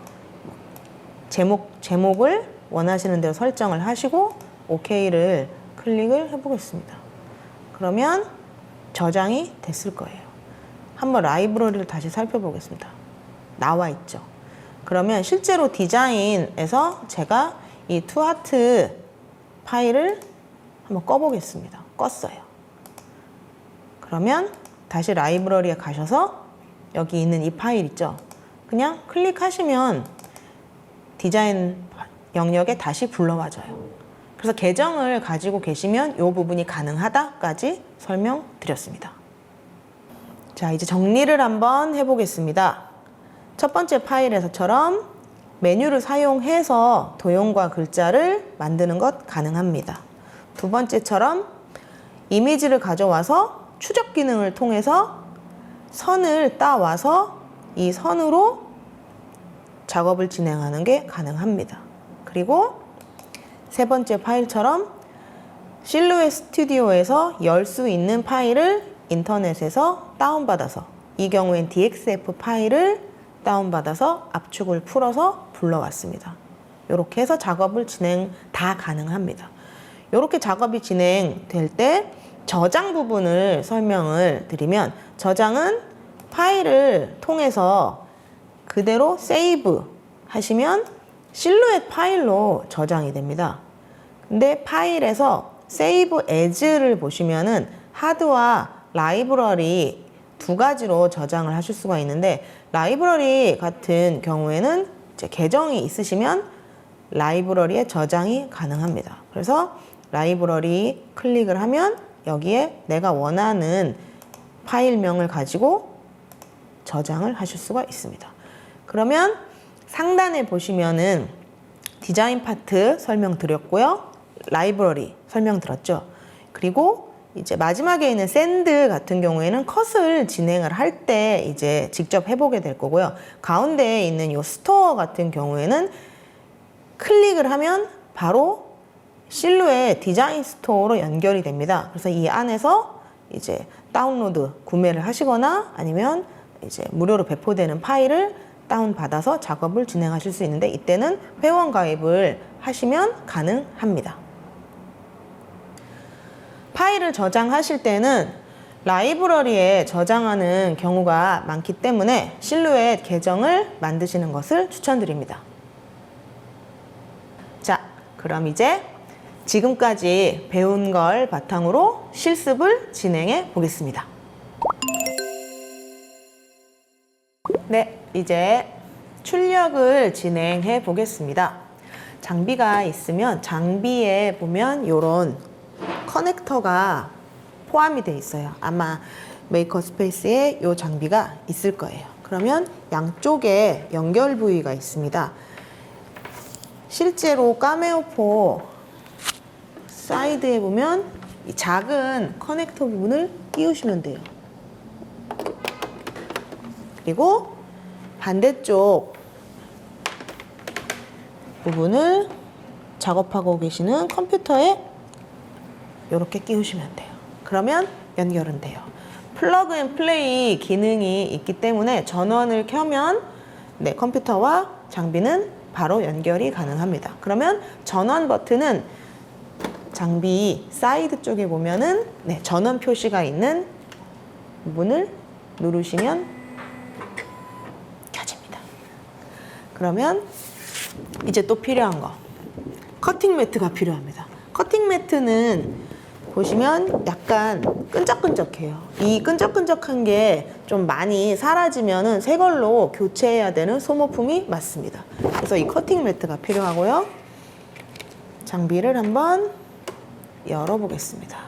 제목을 원하시는 대로 설정을 하시고 OK를 클릭을 해보겠습니다. 그러면 저장이 됐을 거예요. 한번 라이브러리를 다시 살펴보겠습니다. 나와 있죠. 그러면 실제로 디자인에서 제가 이 투하트 파일을 한번 꺼보겠습니다. 껐어요. 그러면 다시 라이브러리에 가셔서 여기 있는 이 파일 있죠. 그냥 클릭하시면 디자인 영역에 다시 불러와줘요. 그래서 계정을 가지고 계시면 이 부분이 가능하다까지 설명드렸습니다. 자, 이제 정리를 한번 해보겠습니다. 첫 번째 파일에서처럼 메뉴를 사용해서 도형과 글자를 만드는 것 가능합니다. 두 번째처럼 이미지를 가져와서 추적 기능을 통해서 선을 따와서 이 선으로 작업을 진행하는 게 가능합니다. 그리고 세 번째 파일처럼 실루엣 스튜디오에서 열 수 있는 파일을 인터넷에서 다운받아서, 이 경우엔 DXF 파일을 다운받아서 압축을 풀어서 불러왔습니다. 이렇게 해서 작업을 진행 다 가능합니다. 이렇게 작업이 진행될 때 저장 부분을 설명을 드리면, 저장은 파일을 통해서 그대로 세이브 하시면 실루엣 파일로 저장이 됩니다. 근데 파일에서 세이브 as를 보시면은 하드와 라이브러리 두 가지로 저장을 하실 수가 있는데, 라이브러리 같은 경우에는 이제 계정이 있으시면 라이브러리에 저장이 가능합니다. 그래서 라이브러리 클릭을 하면 여기에 내가 원하는 파일명을 가지고 저장을 하실 수가 있습니다. 그러면 상단에 보시면은 디자인 파트 설명드렸고요. 라이브러리 설명드렸죠. 그리고 이제 마지막에 있는 샌드 같은 경우에는 컷을 진행을 할 때 이제 직접 해보게 될 거고요. 가운데에 있는 이 스토어 같은 경우에는 클릭을 하면 바로 실루엣 디자인 스토어로 연결이 됩니다. 그래서 이 안에서 이제 다운로드 구매를 하시거나 아니면 이제 무료로 배포되는 파일을 다운받아서 작업을 진행하실 수 있는데, 이때는 회원 가입을 하시면 가능합니다. 파일을 저장하실 때는 라이브러리에 저장하는 경우가 많기 때문에 실루엣 계정을 만드시는 것을 추천드립니다. 자, 그럼 이제 지금까지 배운 걸 바탕으로 실습을 진행해 보겠습니다. 네, 이제 출력을 진행해 보겠습니다. 장비가 있으면 장비에 보면 이런 커넥터가 포함이 되어 있어요. 아마 메이커 스페이스에 이 장비가 있을 거예요. 그러면 양쪽에 연결 부위가 있습니다. 실제로 카메오4 사이드에 보면 이 작은 커넥터 부분을 끼우시면 돼요. 그리고 반대쪽 부분을 작업하고 계시는 컴퓨터에 이렇게 끼우시면 돼요. 그러면 연결은 돼요. 플러그 앤 플레이 기능이 있기 때문에 전원을 켜면 네, 컴퓨터와 장비는 바로 연결이 가능합니다. 그러면 전원 버튼은 장비 사이드 쪽에 보면은 네, 전원 표시가 있는 부분을 누르시면 켜집니다. 그러면 이제 또 필요한 거, 커팅 매트가 필요합니다. 커팅 매트는 보시면 약간 끈적끈적해요. 이 끈적끈적한 게 좀 많이 사라지면은 새 걸로 교체해야 되는 소모품이 맞습니다. 그래서 이 커팅 매트가 필요하고요. 장비를 한번 열어보겠습니다.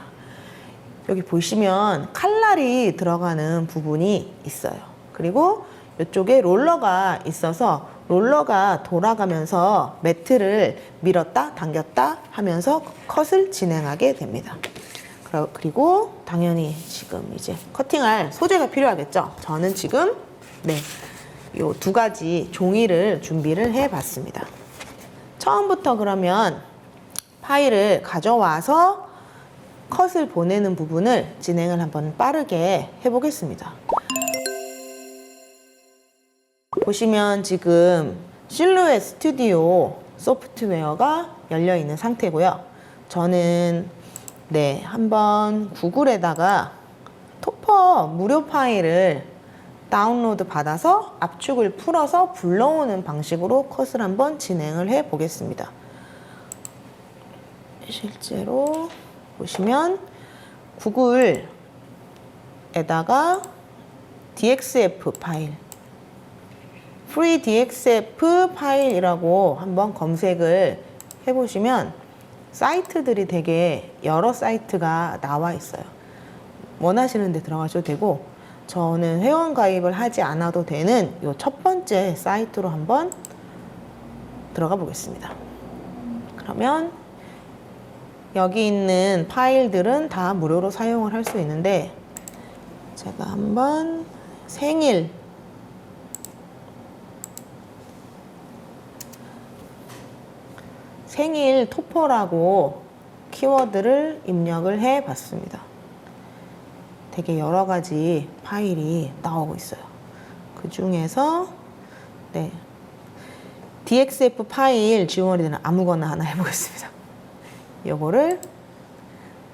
여기 보시면 칼날이 들어가는 부분이 있어요. 그리고 이쪽에 롤러가 있어서 롤러가 돌아가면서 매트를 밀었다 당겼다 하면서 컷을 진행하게 됩니다. 그리고 당연히 지금 이제 커팅할 소재가 필요하겠죠. 저는 지금 네, 요 두 가지 종이를 준비를 해 봤습니다. 처음부터 그러면 파일을 가져와서 컷을 보내는 부분을 진행을 한번 빠르게 해보겠습니다. 보시면 지금 실루엣 스튜디오 소프트웨어가 열려 있는 상태고요. 저는 네, 한번 구글에다가 토퍼 무료 파일을 다운로드 받아서 압축을 풀어서 불러오는 방식으로 컷을 한번 진행을 해 보겠습니다. 실제로 보시면 구글에다가 DXF 파일, 프리 DXF 파일이라고 한번 검색을 해보시면 사이트들이 되게 여러 사이트가 나와 있어요. 원하시는 데 들어가셔도 되고, 저는 회원 가입을 하지 않아도 되는 이 첫 번째 사이트로 한번 들어가 보겠습니다. 그러면 여기 있는 파일들은 다 무료로 사용을 할 수 있는데, 제가 한번 생일 토퍼라고 키워드를 입력을 해 봤습니다. 되게 여러 가지 파일이 나오고 있어요. 그 중에서 네, DXF 파일 지원이 되는 아무거나 하나 해보겠습니다. 요거를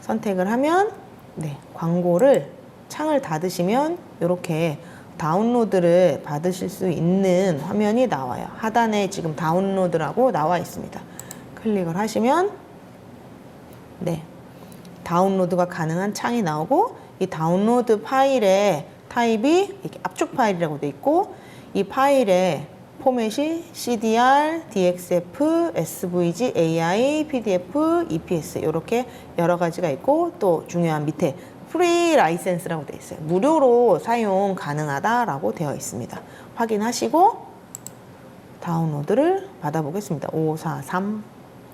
선택을 하면 네, 광고를 창을 닫으시면 이렇게 다운로드를 받으실 수 있는 화면이 나와요. 하단에 지금 다운로드라고 나와 있습니다. 클릭을 하시면 네, 다운로드가 가능한 창이 나오고, 이 다운로드 파일의 타입이 이렇게 압축 파일이라고 되어 있고, 이 파일의 포맷이 CDR, DXF, SVG, AI, PDF, EPS 이렇게 여러 가지가 있고, 또 중요한 밑에 프리 라이센스라고 되어 있어요. 무료로 사용 가능하다라고 되어 있습니다. 확인하시고 다운로드를 받아보겠습니다. 543.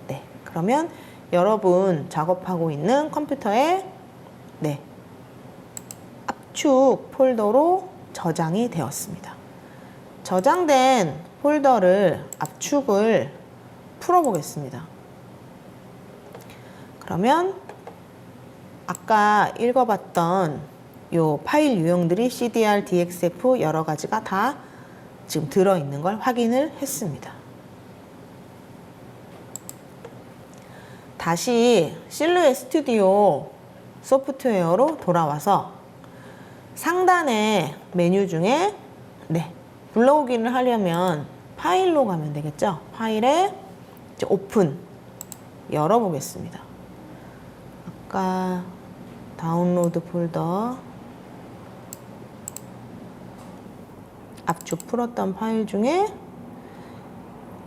네, 그러면 여러분 작업하고 있는 컴퓨터에 네, 압축 폴더로 저장이 되었습니다. 저장된 폴더를 압축을 풀어보겠습니다. 그러면 아까 읽어봤던 요 파일 유형들이 CDR, DXF 여러 가지가 다 지금 들어있는 걸 확인을 했습니다. 다시 실루엣 스튜디오 소프트웨어로 돌아와서 상단의 메뉴 중에 네, 불러오기를 하려면 파일로 가면 되겠죠. 파일에 이제 오픈 열어보겠습니다. 아까 다운로드 폴더 압축 풀었던 파일 중에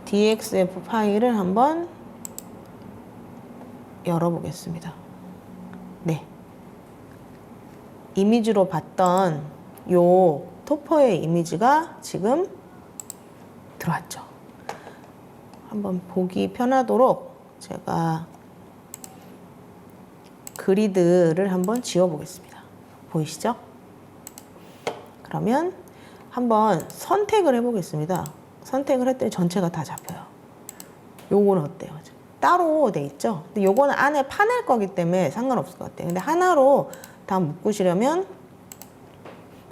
DXF 파일을 한번 열어보겠습니다. 네, 이미지로 봤던 요 토퍼의 이미지가 지금 들어왔죠. 한번 보기 편하도록 제가 그리드를 한번 지워 보겠습니다. 보이시죠? 그러면 한번 선택을 해보겠습니다. 선택을 했더니 전체가 다 잡혀요. 요거는 어때요? 따로 돼 있죠? 근데 요거는 안에 파낼 거기 때문에 상관없을 것 같아요. 근데 하나로 다 묶으시려면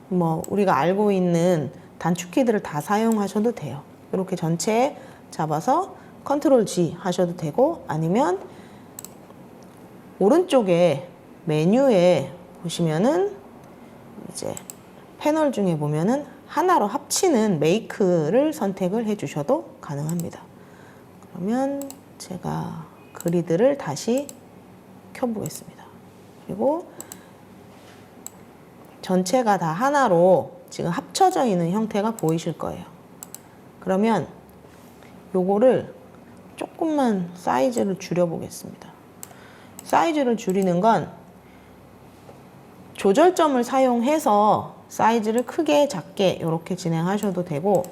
뭐 우리가 알고 있는 단축키들을 다 사용하셔도 돼요. 이렇게 전체 잡아서 컨트롤 G 하셔도 되고, 아니면 오른쪽에 메뉴에 보시면은 이제 패널 중에 보면은 하나로 합치는 메이크를 선택을 해 주셔도 가능합니다. 그러면 제가 그리드를 다시 켜보겠습니다. 그리고 전체가 다 하나로 지금 합쳐져 있는 형태가 보이실 거예요. 그러면 요거를 조금만 사이즈를 줄여보겠습니다. 사이즈를 줄이는 건 조절점을 사용해서 사이즈를 크게 작게 이렇게 진행하셔도 되고,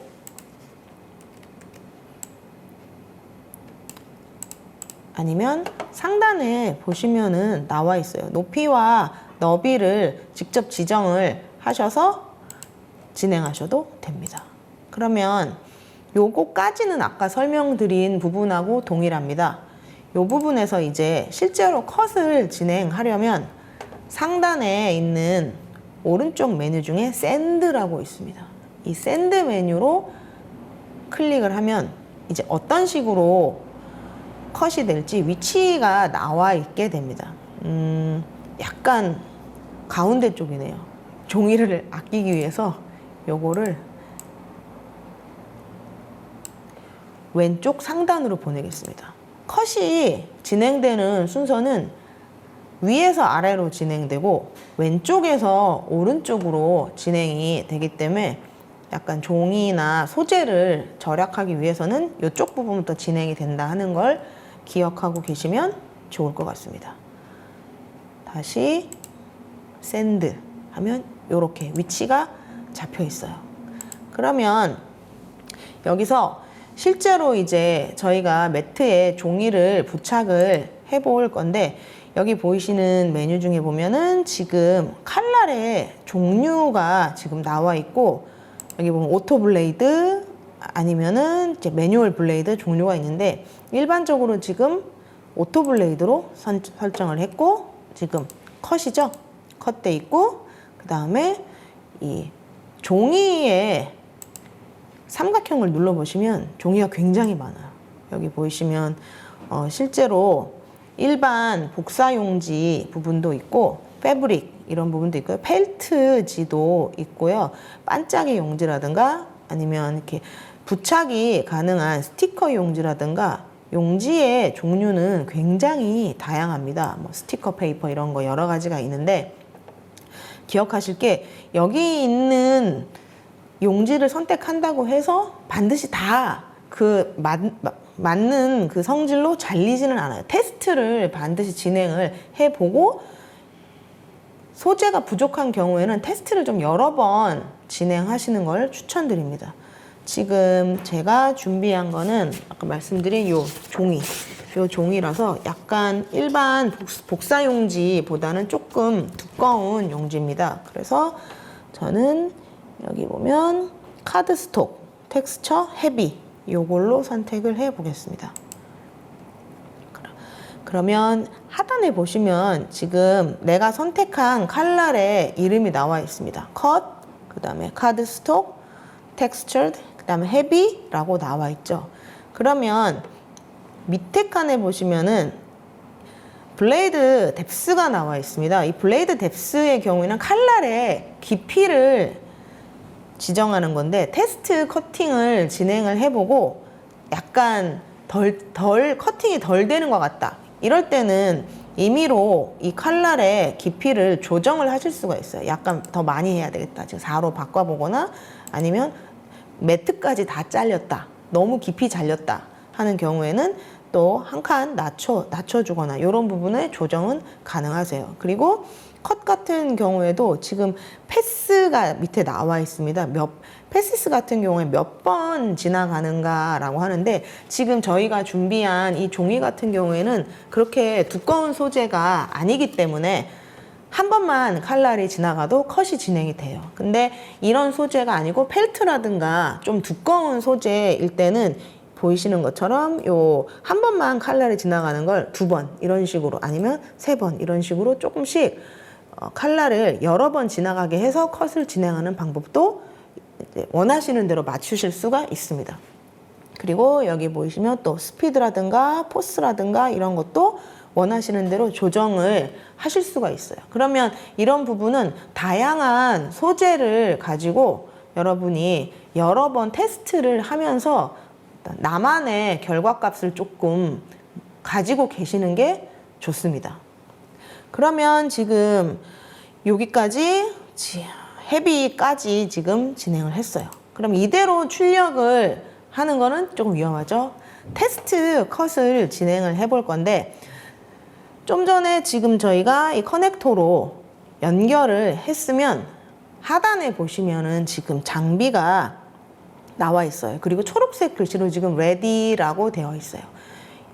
아니면 상단에 보시면은 나와 있어요. 높이와 너비를 직접 지정을 하셔서 진행하셔도 됩니다. 그러면 요거까지는 아까 설명드린 부분하고 동일합니다. 요 부분에서 이제 실제로 컷을 진행하려면 상단에 있는 오른쪽 메뉴 중에 샌드라고 있습니다. 이 샌드 메뉴로 클릭을 하면 이제 어떤 식으로 컷이 될지 위치가 나와 있게 됩니다. 약간 가운데 쪽이네요. 종이를 아끼기 위해서 요거를 왼쪽 상단으로 보내겠습니다. 컷이 진행되는 순서는 위에서 아래로 진행되고 왼쪽에서 오른쪽으로 진행이 되기 때문에 약간 종이나 소재를 절약하기 위해서는 이쪽 부분부터 진행이 된다 하는 걸 기억하고 계시면 좋을 것 같습니다. 다시 샌드 하면 이렇게 위치가 잡혀 있어요. 그러면 여기서 실제로 이제 저희가 매트에 종이를 부착을 해 볼 건데, 여기 보이시는 메뉴 중에 보면은 지금 칼날의 종류가 지금 나와 있고, 여기 보면 오토 블레이드 아니면은 이제 매뉴얼 블레이드 종류가 있는데, 일반적으로 지금 오토 블레이드로 설정을 했고, 지금 컷이죠? 컷돼 있고, 그 다음에 이 종이에 삼각형을 눌러보시면 종이가 굉장히 많아요. 여기 보이시면 실제로 일반 복사용지 부분도 있고, 패브릭 이런 부분도 있고요. 펠트지도 있고요. 반짝이 용지라든가 아니면 이렇게 부착이 가능한 스티커 용지라든가, 용지의 종류는 굉장히 다양합니다. 뭐 스티커 페이퍼 이런 거 여러 가지가 있는데, 기억하실 게 여기 있는 용지를 선택한다고 해서 반드시 다 그 맞는 그 성질로 잘리지는 않아요. 테스트를 반드시 진행을 해보고, 소재가 부족한 경우에는 테스트를 좀 여러 번 진행하시는 걸 추천드립니다. 지금 제가 준비한 거는 아까 말씀드린 요 종이라서 약간 일반 복사 용지보다는 조금 두꺼운 용지입니다. 그래서 저는 여기 보면 카드스톡, 텍스처, 헤비 요걸로 선택을 해 보겠습니다. 그러면 하단에 보시면 지금 내가 선택한 칼날의 이름이 나와 있습니다. 컷, 그 다음에 카드스톡, 텍스처드, 그 다음에 헤비라고 나와 있죠. 그러면 밑에 칸에 보시면은 블레이드 뎁스가 나와 있습니다. 이 블레이드 뎁스의 경우에는 칼날의 깊이를 지정하는 건데, 테스트 커팅을 진행을 해보고 약간 커팅이 덜 되는 것 같다, 이럴 때는 임의로 이 칼날의 깊이를 조정을 하실 수가 있어요. 약간 더 많이 해야 되겠다, 지금 4로 바꿔보거나, 아니면 매트까지 다 잘렸다, 너무 깊이 잘렸다 하는 경우에는 또 또 한 칸 낮춰주거나 이런 부분의 조정은 가능하세요. 그리고 컷 같은 경우에도 지금 패스가 밑에 나와 있습니다. 패시스 같은 경우에 몇 번 지나가는가라고 하는데 지금 저희가 준비한 이 종이 같은 경우에는 그렇게 두꺼운 소재가 아니기 때문에 한 번만 칼날이 지나가도 컷이 진행이 돼요. 근데 이런 소재가 아니고 펠트라든가 좀 두꺼운 소재일 때는 보이시는 것처럼 요 한 번만 칼날이 지나가는 걸 2번 이런 식으로 아니면 3번 이런 식으로 조금씩 칼날을 여러 번 지나가게 해서 컷을 진행하는 방법도 이제 원하시는 대로 맞추실 수가 있습니다. 그리고 여기 보이시면 또 스피드라든가 포스라든가 이런 것도 원하시는 대로 조정을 하실 수가 있어요. 그러면 이런 부분은 다양한 소재를 가지고 여러분이 여러 번 테스트를 하면서 나만의 결과값을 조금 가지고 계시는 게 좋습니다. 그러면 지금 여기까지 헤비까지 지금 진행을 했어요. 그럼 이대로 출력을 하는 거는 조금 위험하죠. 테스트 컷을 진행을 해볼 건데 좀 전에 지금 저희가 이 커넥터로 연결을 했으면 하단에 보시면은 지금 장비가 나와 있어요. 그리고 초록색 글씨로 지금 ready라고 되어 있어요.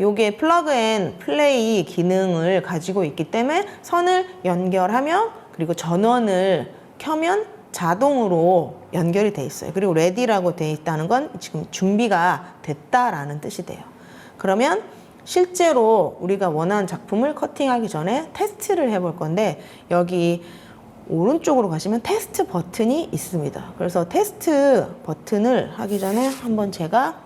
요게 플러그 앤 플레이 기능을 가지고 있기 때문에 선을 연결하면 그리고 전원을 켜면 자동으로 연결이 돼 있어요. 그리고 ready라고 되어 있다는 건 지금 준비가 됐다라는 뜻이 돼요. 그러면 실제로 우리가 원하는 작품을 커팅하기 전에 테스트를 해볼 건데 여기 오른쪽으로 가시면 테스트 버튼이 있습니다. 그래서 테스트 버튼을 하기 전에 한번 제가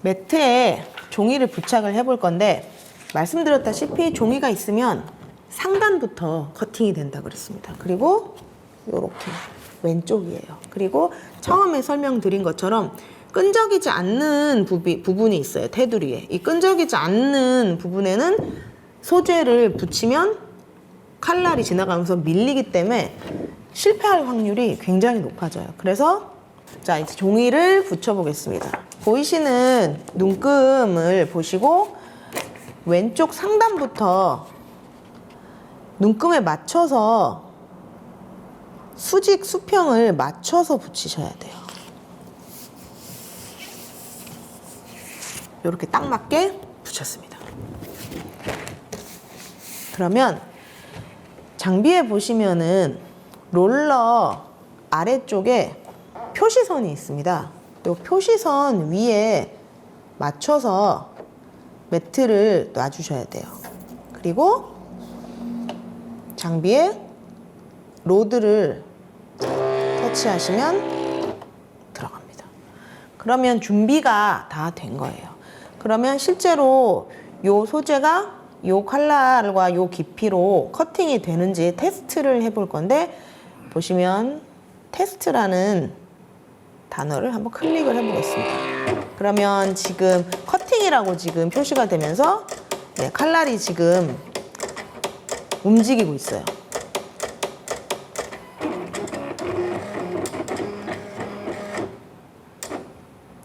매트에 종이를 부착을 해볼 건데 말씀드렸다시피 종이가 있으면 상단부터 커팅이 된다 그랬습니다. 그리고 이렇게 왼쪽이에요. 그리고 처음에 설명드린 것처럼 끈적이지 않는 부분이 있어요. 테두리에. 이 끈적이지 않는 부분에는 소재를 붙이면 칼날이 지나가면서 밀리기 때문에 실패할 확률이 굉장히 높아져요. 그래서 자 이제 종이를 붙여 보겠습니다. 보이시는 눈금을 보시고 왼쪽 상단부터 눈금에 맞춰서 수직 수평을 맞춰서 붙이셔야 돼요. 이렇게 딱 맞게 붙였습니다. 그러면 장비에 보시면은 롤러 아래쪽에 표시선이 있습니다. 이 표시선 위에 맞춰서 매트를 놔주셔야 돼요. 그리고 장비에 로드를 터치하시면 들어갑니다. 그러면 준비가 다 된 거예요. 그러면 실제로 이 소재가 이 칼날과 이 깊이로 커팅이 되는지 테스트를 해볼 건데 보시면 테스트라는 단어를 한번 클릭을 해보겠습니다. 그러면 지금 커팅이라고 지금 표시가 되면서 칼날이 지금 움직이고 있어요.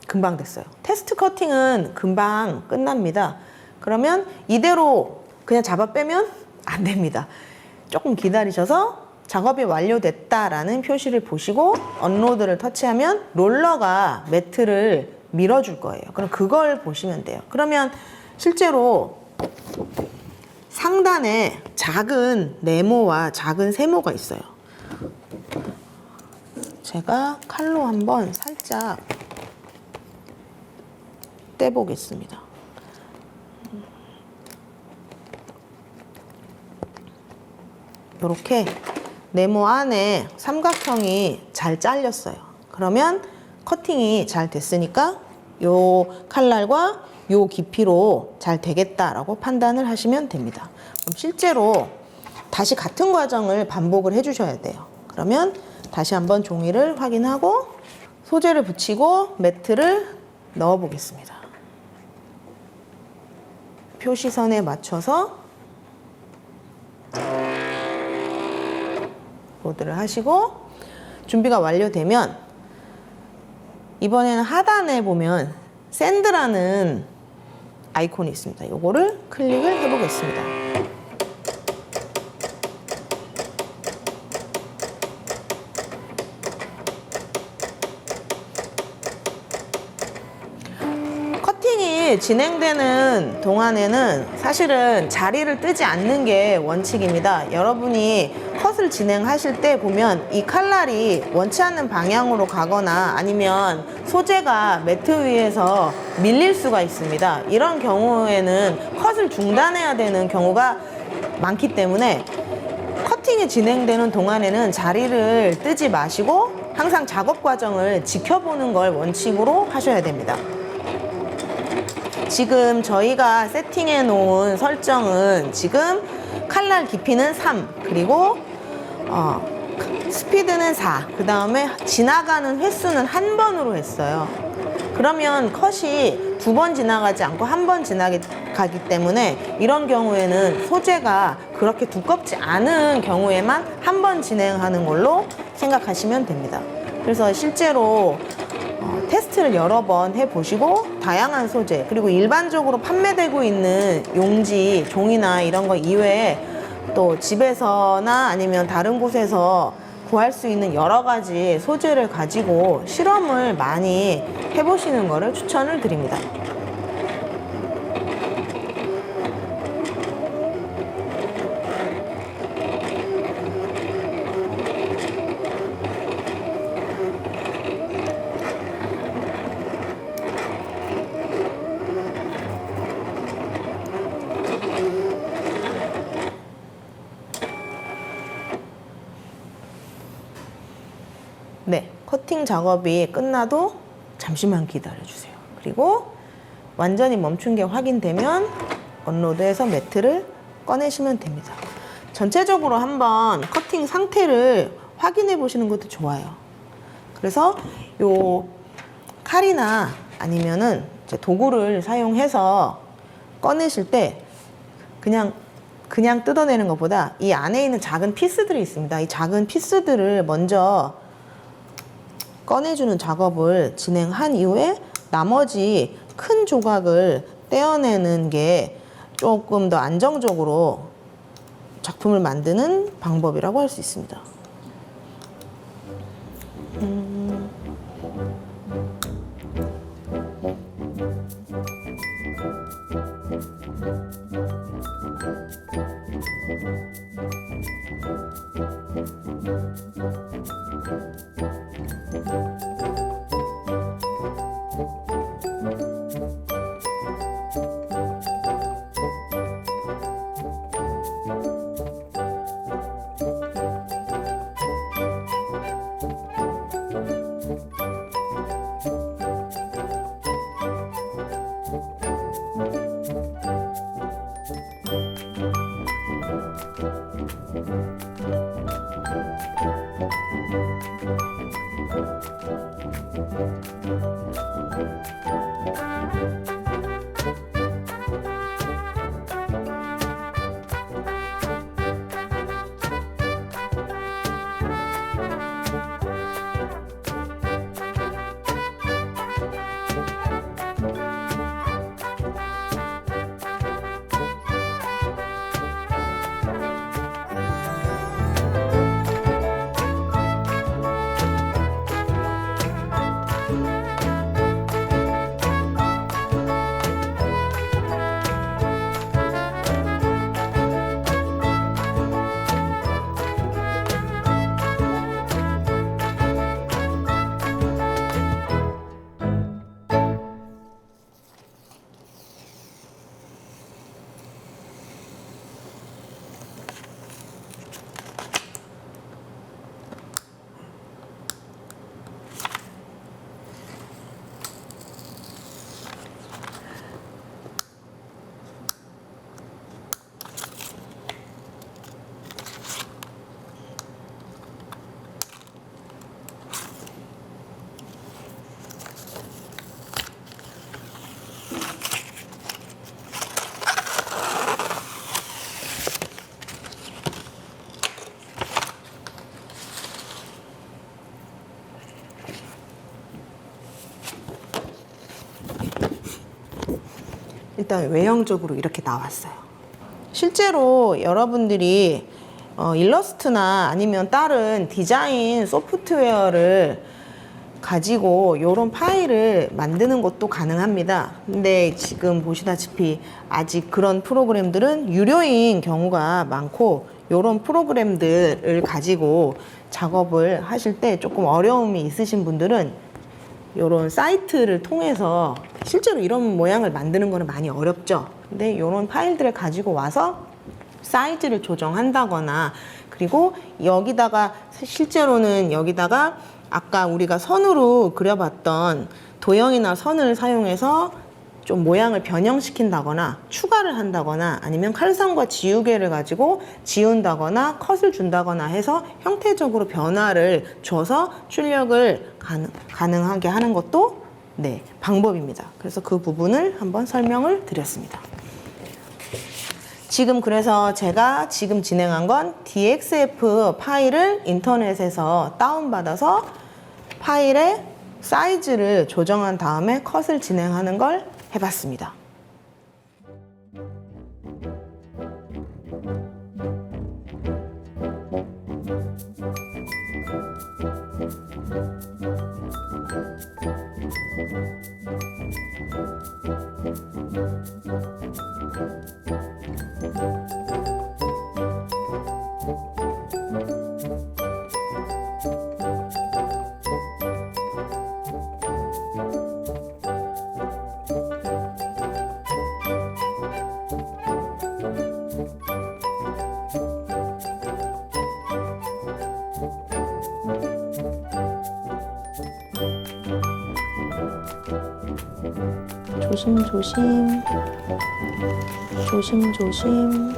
금방 됐어요. 테스트 커팅은 금방 끝납니다. 그러면 이대로 그냥 잡아 빼면 안 됩니다. 조금 기다리셔서 작업이 완료됐다라는 표시를 보시고 언로드를 터치하면 롤러가 매트를 밀어줄 거예요. 그럼 그걸 보시면 돼요. 그러면 실제로 상단에 작은 네모와 작은 세모가 있어요. 제가 칼로 한번 살짝 떼보겠습니다. 이렇게 네모 안에 삼각형이 잘 잘렸어요. 그러면 커팅이 잘 됐으니까 요 칼날과 요 깊이로 잘 되겠다라고 판단을 하시면 됩니다. 그럼 실제로 다시 같은 과정을 반복을 해주셔야 돼요. 그러면 다시 한번 종이를 확인하고 소재를 붙이고 매트를 넣어 보겠습니다. 표시선에 맞춰서 로드를 하시고 준비가 완료되면 이번에는 하단에 보면 샌드라는 아이콘이 있습니다. 요거를 클릭을 해보겠습니다. 커팅이 진행되는 동안에는 사실은 자리를 뜨지 않는 게 원칙입니다. 여러분이 컷을 진행하실 때 보면 이 칼날이 원치 않는 방향으로 가거나 아니면 소재가 매트 위에서 밀릴 수가 있습니다. 이런 경우에는 컷을 중단해야 되는 경우가 많기 때문에 커팅이 진행되는 동안에는 자리를 뜨지 마시고 항상 작업 과정을 지켜보는 걸 원칙으로 하셔야 됩니다. 지금 저희가 세팅해 놓은 설정은 지금 칼날 깊이는 3, 그리고 스피드는 4, 그 다음에 지나가는 횟수는 한 번으로 했어요. 그러면 컷이 2번 지나가지 않고 한 번 지나가기 때문에 이런 경우에는 소재가 그렇게 두껍지 않은 경우에만 한 번 진행하는 걸로 생각하시면 됩니다. 그래서 실제로 테스트를 여러 번 해보시고 다양한 소재, 그리고 일반적으로 판매되고 있는 용지, 종이나 이런 거 이외에 또 집에서나 아니면 다른 곳에서 구할 수 있는 여러 가지 소재를 가지고 실험을 많이 해보시는 것을 추천을 드립니다. 네, 커팅 작업이 끝나도 잠시만 기다려주세요. 그리고 완전히 멈춘 게 확인되면 언로드해서 매트를 꺼내시면 됩니다. 전체적으로 한번 커팅 상태를 확인해 보시는 것도 좋아요. 그래서 요 칼이나 아니면은 이제 도구를 사용해서 꺼내실 때 그냥 뜯어내는 것보다 이 안에 있는 작은 피스들이 있습니다. 이 작은 피스들을 먼저 꺼내주는 작업을 진행한 이후에 나머지 큰 조각을 떼어내는 게 조금 더 안정적으로 작품을 만드는 방법이라고 할 수 있습니다. 일단 외형적으로 이렇게 나왔어요. 실제로 여러분들이 일러스트나 아니면 다른 디자인 소프트웨어를 가지고 이런 파일을 만드는 것도 가능합니다. 근데 지금 보시다시피 아직 그런 프로그램들은 유료인 경우가 많고, 이런 프로그램들을 가지고 작업을 하실 때 조금 어려움이 있으신 분들은 이런 사이트를 통해서, 실제로 이런 모양을 만드는 거는 많이 어렵죠. 근데 이런 파일들을 가지고 와서 사이즈를 조정한다거나, 그리고 여기다가 실제로는 여기다가 아까 우리가 선으로 그려봤던 도형이나 선을 사용해서 좀 모양을 변형시킨다거나 추가를 한다거나, 아니면 칼선과 지우개를 가지고 지운다거나 컷을 준다거나 해서 형태적으로 변화를 줘서 출력을 가능하게 하는 것도 방법입니다. 그래서 그 부분을 한번 설명을 드렸습니다. 지금 그래서 제가 지금 진행한 건 DXF 파일을 인터넷에서 다운받아서 파일의 사이즈를 조정한 다음에 컷을 진행하는 걸 해봤습니다. 조심조심, 조심조심.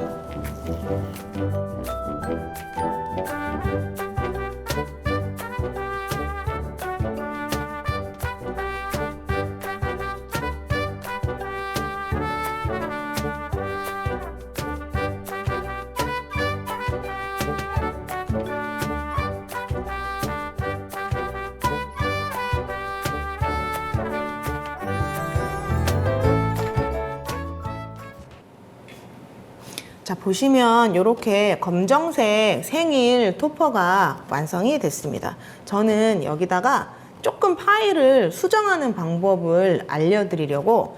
자, 보시면 이렇게 검정색 생일 토퍼가 완성이 됐습니다. 저는 여기다가 조금 파일을 수정하는 방법을 알려드리려고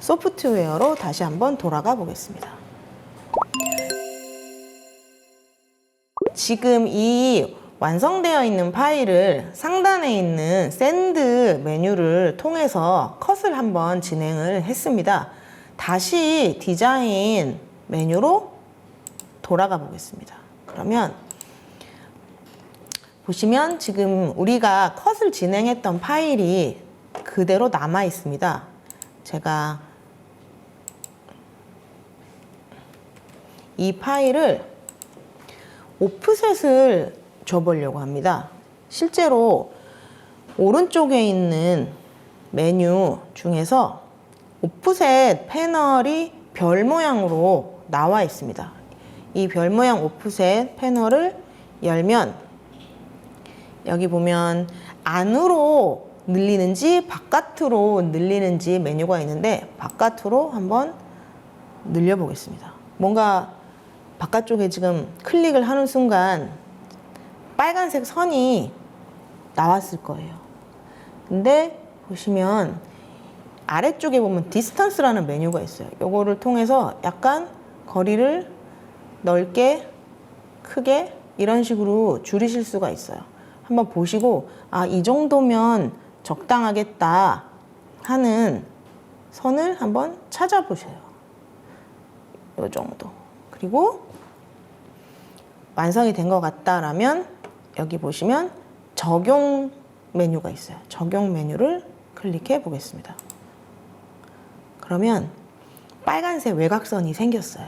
소프트웨어로 다시 한번 돌아가 보겠습니다. 지금 이 완성되어 있는 파일을 상단에 있는 샌드 메뉴를 통해서 컷을 한번 진행을 했습니다. 다시 디자인 메뉴로 돌아가 보겠습니다. 그러면 보시면 지금 우리가 컷을 진행했던 파일이 그대로 남아 있습니다. 제가 이 파일을 오프셋을 줘보려고 합니다. 실제로 오른쪽에 있는 메뉴 중에서 오프셋 패널이 별 모양으로 나와 있습니다. 이 별 모양 오프셋 패널을 열면 여기 보면 안으로 늘리는지 바깥으로 늘리는지 메뉴가 있는데, 바깥으로 한번 늘려 보겠습니다. 뭔가 바깥쪽에 지금 클릭을 하는 순간 빨간색 선이 나왔을 거예요. 근데 보시면 아래쪽에 보면 디스턴스라는 메뉴가 있어요. 요거를 통해서 약간 거리를 넓게, 크게 이런 식으로 줄이실 수가 있어요. 한번 보시고 이 정도면 적당하겠다 하는 선을 한번 찾아보세요. 요 정도. 그리고 완성이 된 것 같다라면 여기 보시면 적용 메뉴가 있어요. 적용 메뉴를 클릭해 보겠습니다. 그러면 빨간색 외곽선이 생겼어요.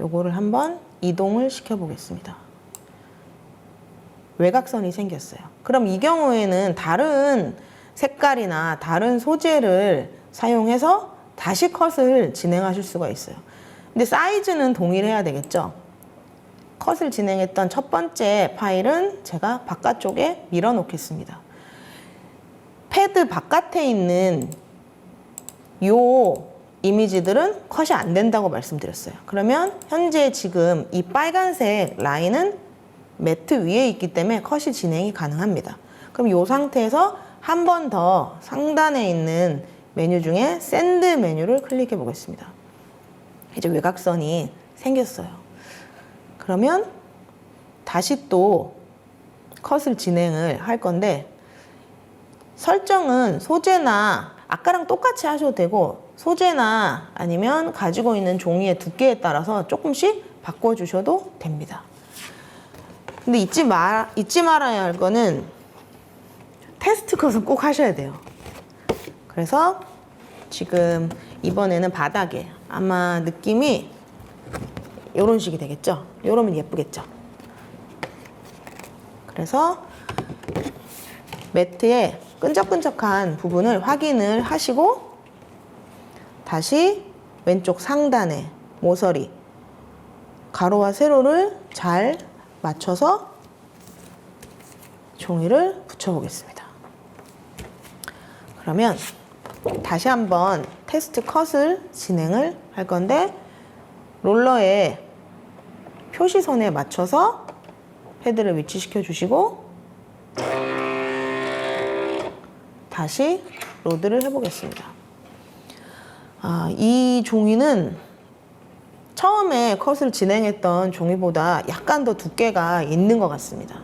요거를 한번 이동을 시켜 보겠습니다. 외곽선이 생겼어요. 그럼 이 경우에는 다른 색깔이나 다른 소재를 사용해서 다시 컷을 진행하실 수가 있어요. 근데 사이즈는 동일해야 되겠죠. 컷을 진행했던 첫 번째 파일은 제가 바깥쪽에 밀어 놓겠습니다. 패드 바깥에 있는 요 이미지들은 컷이 안 된다고 말씀드렸어요. 그러면 현재 지금 이 빨간색 라인은 매트 위에 있기 때문에 컷이 진행이 가능합니다. 그럼 이 상태에서 한 번 더 상단에 있는 메뉴 중에 샌드 메뉴를 클릭해 보겠습니다. 이제 외곽선이 생겼어요. 그러면 다시 또 컷을 진행을 할 건데, 설정은 소재나 아까랑 똑같이 하셔도 되고, 소재나 아니면 가지고 있는 종이의 두께에 따라서 조금씩 바꿔주셔도 됩니다. 근데 잊지 말아야 할 거는 테스트 컷은 꼭 하셔야 돼요. 그래서 지금 이번에는 바닥에 아마 느낌이 이런 식이 되겠죠? 이러면 예쁘겠죠? 그래서 매트의 끈적끈적한 부분을 확인을 하시고 다시 왼쪽 상단에 모서리 가로와 세로를 잘 맞춰서 종이를 붙여보겠습니다. 그러면 다시 한번 테스트 컷을 진행을 할 건데, 롤러의 표시선에 맞춰서 패드를 위치시켜 주시고 다시 로드를 해보겠습니다. 이 종이는 처음에 컷을 진행했던 종이보다 약간 더 두께가 있는 것 같습니다.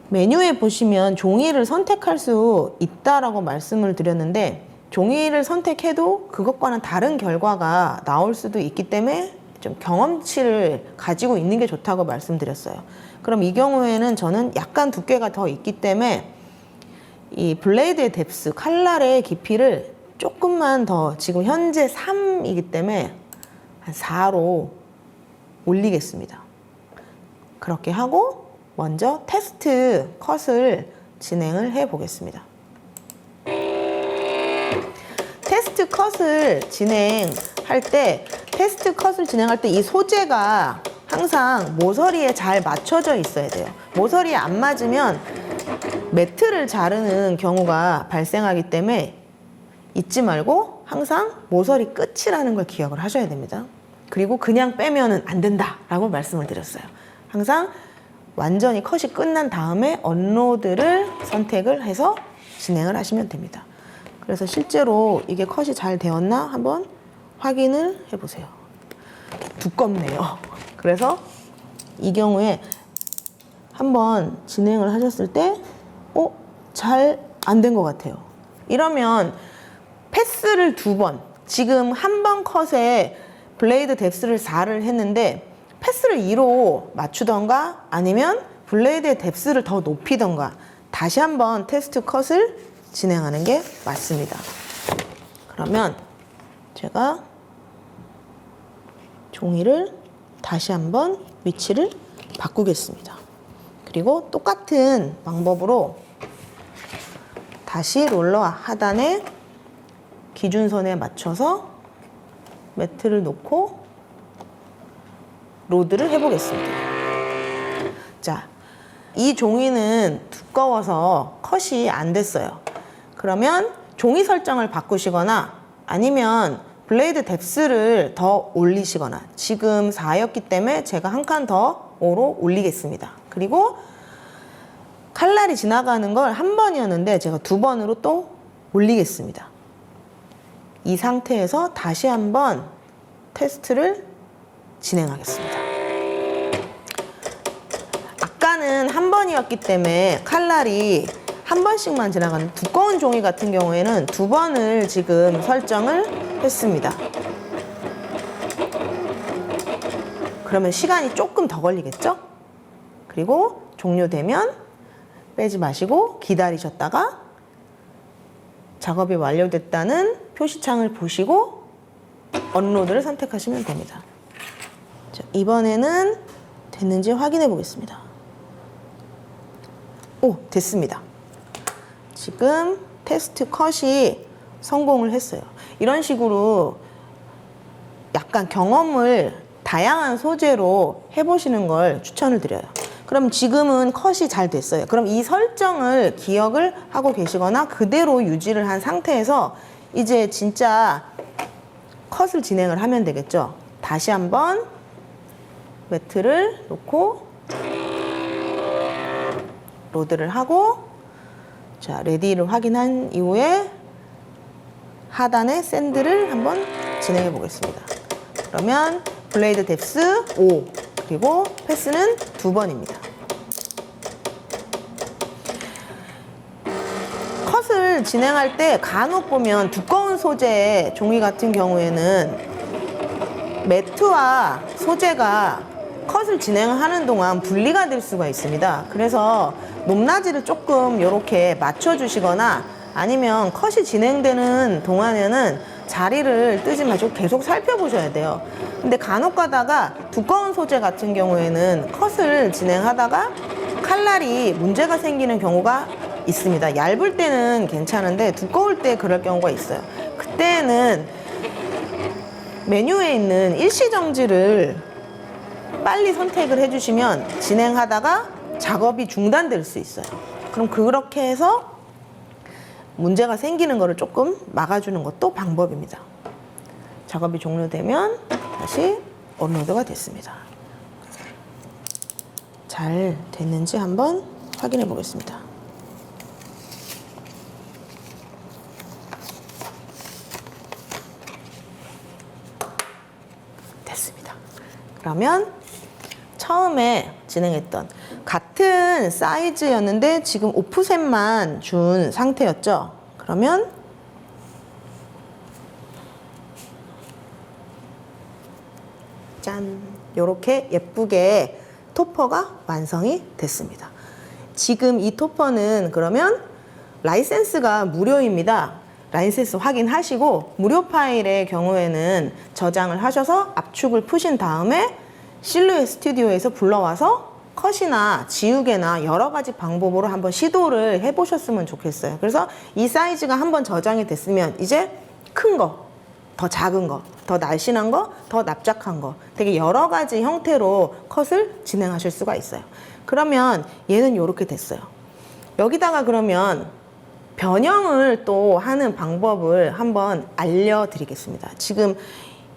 메뉴에 보시면 종이를 선택할 수 있다라고 말씀을 드렸는데, 종이를 선택해도 그것과는 다른 결과가 나올 수도 있기 때문에 좀 경험치를 가지고 있는 게 좋다고 말씀드렸어요. 그럼 이 경우에는 저는 약간 두께가 더 있기 때문에 이 블레이드의 뎁스, 칼날의 깊이를 조금만 더, 지금 현재 3이기 때문에 한 4로 올리겠습니다. 그렇게 하고 먼저 테스트 컷을 진행을 해 보겠습니다. 테스트 컷을 진행할 때 이 소재가 항상 모서리에 잘 맞춰져 있어야 돼요. 모서리에 안 맞으면 매트를 자르는 경우가 발생하기 때문에 잊지 말고 항상 모서리 끝이라는 걸 기억을 하셔야 됩니다. 그리고 그냥 빼면은 안 된다라고 말씀을 드렸어요. 항상 완전히 컷이 끝난 다음에 언로드를 선택을 해서 진행을 하시면 됩니다. 그래서 실제로 이게 컷이 잘 되었나 한번 확인을 해보세요. 두껍네요. 그래서 이 경우에 한번 진행을 하셨을 때 잘 안 된 것 같아요. 이러면 패스를 2번, 지금 한 번 컷에 블레이드 뎁스를 4를 했는데 패스를 2로 맞추던가 아니면 블레이드의 뎁스를 더 높이던가 다시 한번 테스트 컷을 진행하는 게 맞습니다. 그러면 제가 종이를 다시 한번 위치를 바꾸겠습니다. 그리고 똑같은 방법으로 다시 롤러 하단에 기준선에 맞춰서 매트를 놓고 로드를 해보겠습니다. 자, 이 종이는 두꺼워서 컷이 안 됐어요. 그러면 종이 설정을 바꾸시거나 아니면 블레이드 뎁스를 더 올리시거나, 지금 4였기 때문에 제가 한 칸 더 5로 올리겠습니다. 그리고 칼날이 지나가는 걸 한 번이었는데 제가 2번으로 또 올리겠습니다. 이 상태에서 다시 한번 테스트를 진행하겠습니다. 아까는 한 번이었기 때문에 칼날이 한 번씩만 지나가는 두꺼운 종이 같은 경우에는 2번을 지금 설정을 했습니다. 그러면 시간이 조금 더 걸리겠죠? 그리고 종료되면 빼지 마시고 기다리셨다가 작업이 완료됐다는 표시창을 보시고 언로드를 선택하시면 됩니다. 자, 이번에는 됐는지 확인해 보겠습니다. 오, 됐습니다. 지금 테스트 컷이 성공을 했어요. 이런 식으로 약간 경험을 다양한 소재로 해보시는 걸 추천을 드려요. 그럼 지금은 컷이 잘 됐어요. 그럼 이 설정을 기억을 하고 계시거나 그대로 유지를 한 상태에서 이제 진짜 컷을 진행을 하면 되겠죠. 다시 한번 매트를 놓고 로드를 하고, 자, 레디를 확인한 이후에 하단에 샌드를 한번 진행해 보겠습니다. 그러면 블레이드 뎁스 5, 그리고 패스는 2번입니다. 컷을 진행할 때 간혹 보면 두꺼운 소재의 종이 같은 경우에는 매트와 소재가 컷을 진행하는 동안 분리가 될 수가 있습니다. 그래서 높낮이를 조금 이렇게 맞춰주시거나 아니면 컷이 진행되는 동안에는 자리를 뜨지 마시고 계속 살펴보셔야 돼요. 근데 간혹 가다가 두꺼운 소재 같은 경우에는 컷을 진행하다가 칼날이 문제가 생기는 경우가 있습니다. 얇을 때는 괜찮은데 두꺼울 때 그럴 경우가 있어요. 그때는 메뉴에 있는 일시정지를 빨리 선택을 해주시면 진행하다가 작업이 중단될 수 있어요. 그럼 그렇게 해서 문제가 생기는 거를 조금 막아주는 것도 방법입니다. 작업이 종료되면 다시 업로드가 됐습니다. 잘 됐는지 한번 확인해 보겠습니다. 됐습니다. 그러면 처음에 진행했던 같은 사이즈였는데 지금 오프셋만 준 상태였죠. 그러면 짠, 이렇게 예쁘게 토퍼가 완성이 됐습니다. 지금 이 토퍼는 그러면 라이센스가 무료입니다. 라이센스 확인하시고 무료 파일의 경우에는 저장을 하셔서 압축을 푸신 다음에 실루엣 스튜디오에서 불러와서 컷이나 지우개나 여러 가지 방법으로 한번 시도를 해보셨으면 좋겠어요. 그래서 이 사이즈가 한번 저장이 됐으면 이제 큰 거, 더 작은 거, 더 날씬한 거, 더 납작한 거, 되게 여러 가지 형태로 컷을 진행하실 수가 있어요. 그러면 얘는 이렇게 됐어요. 여기다가 그러면 변형을 또 하는 방법을 한번 알려드리겠습니다. 지금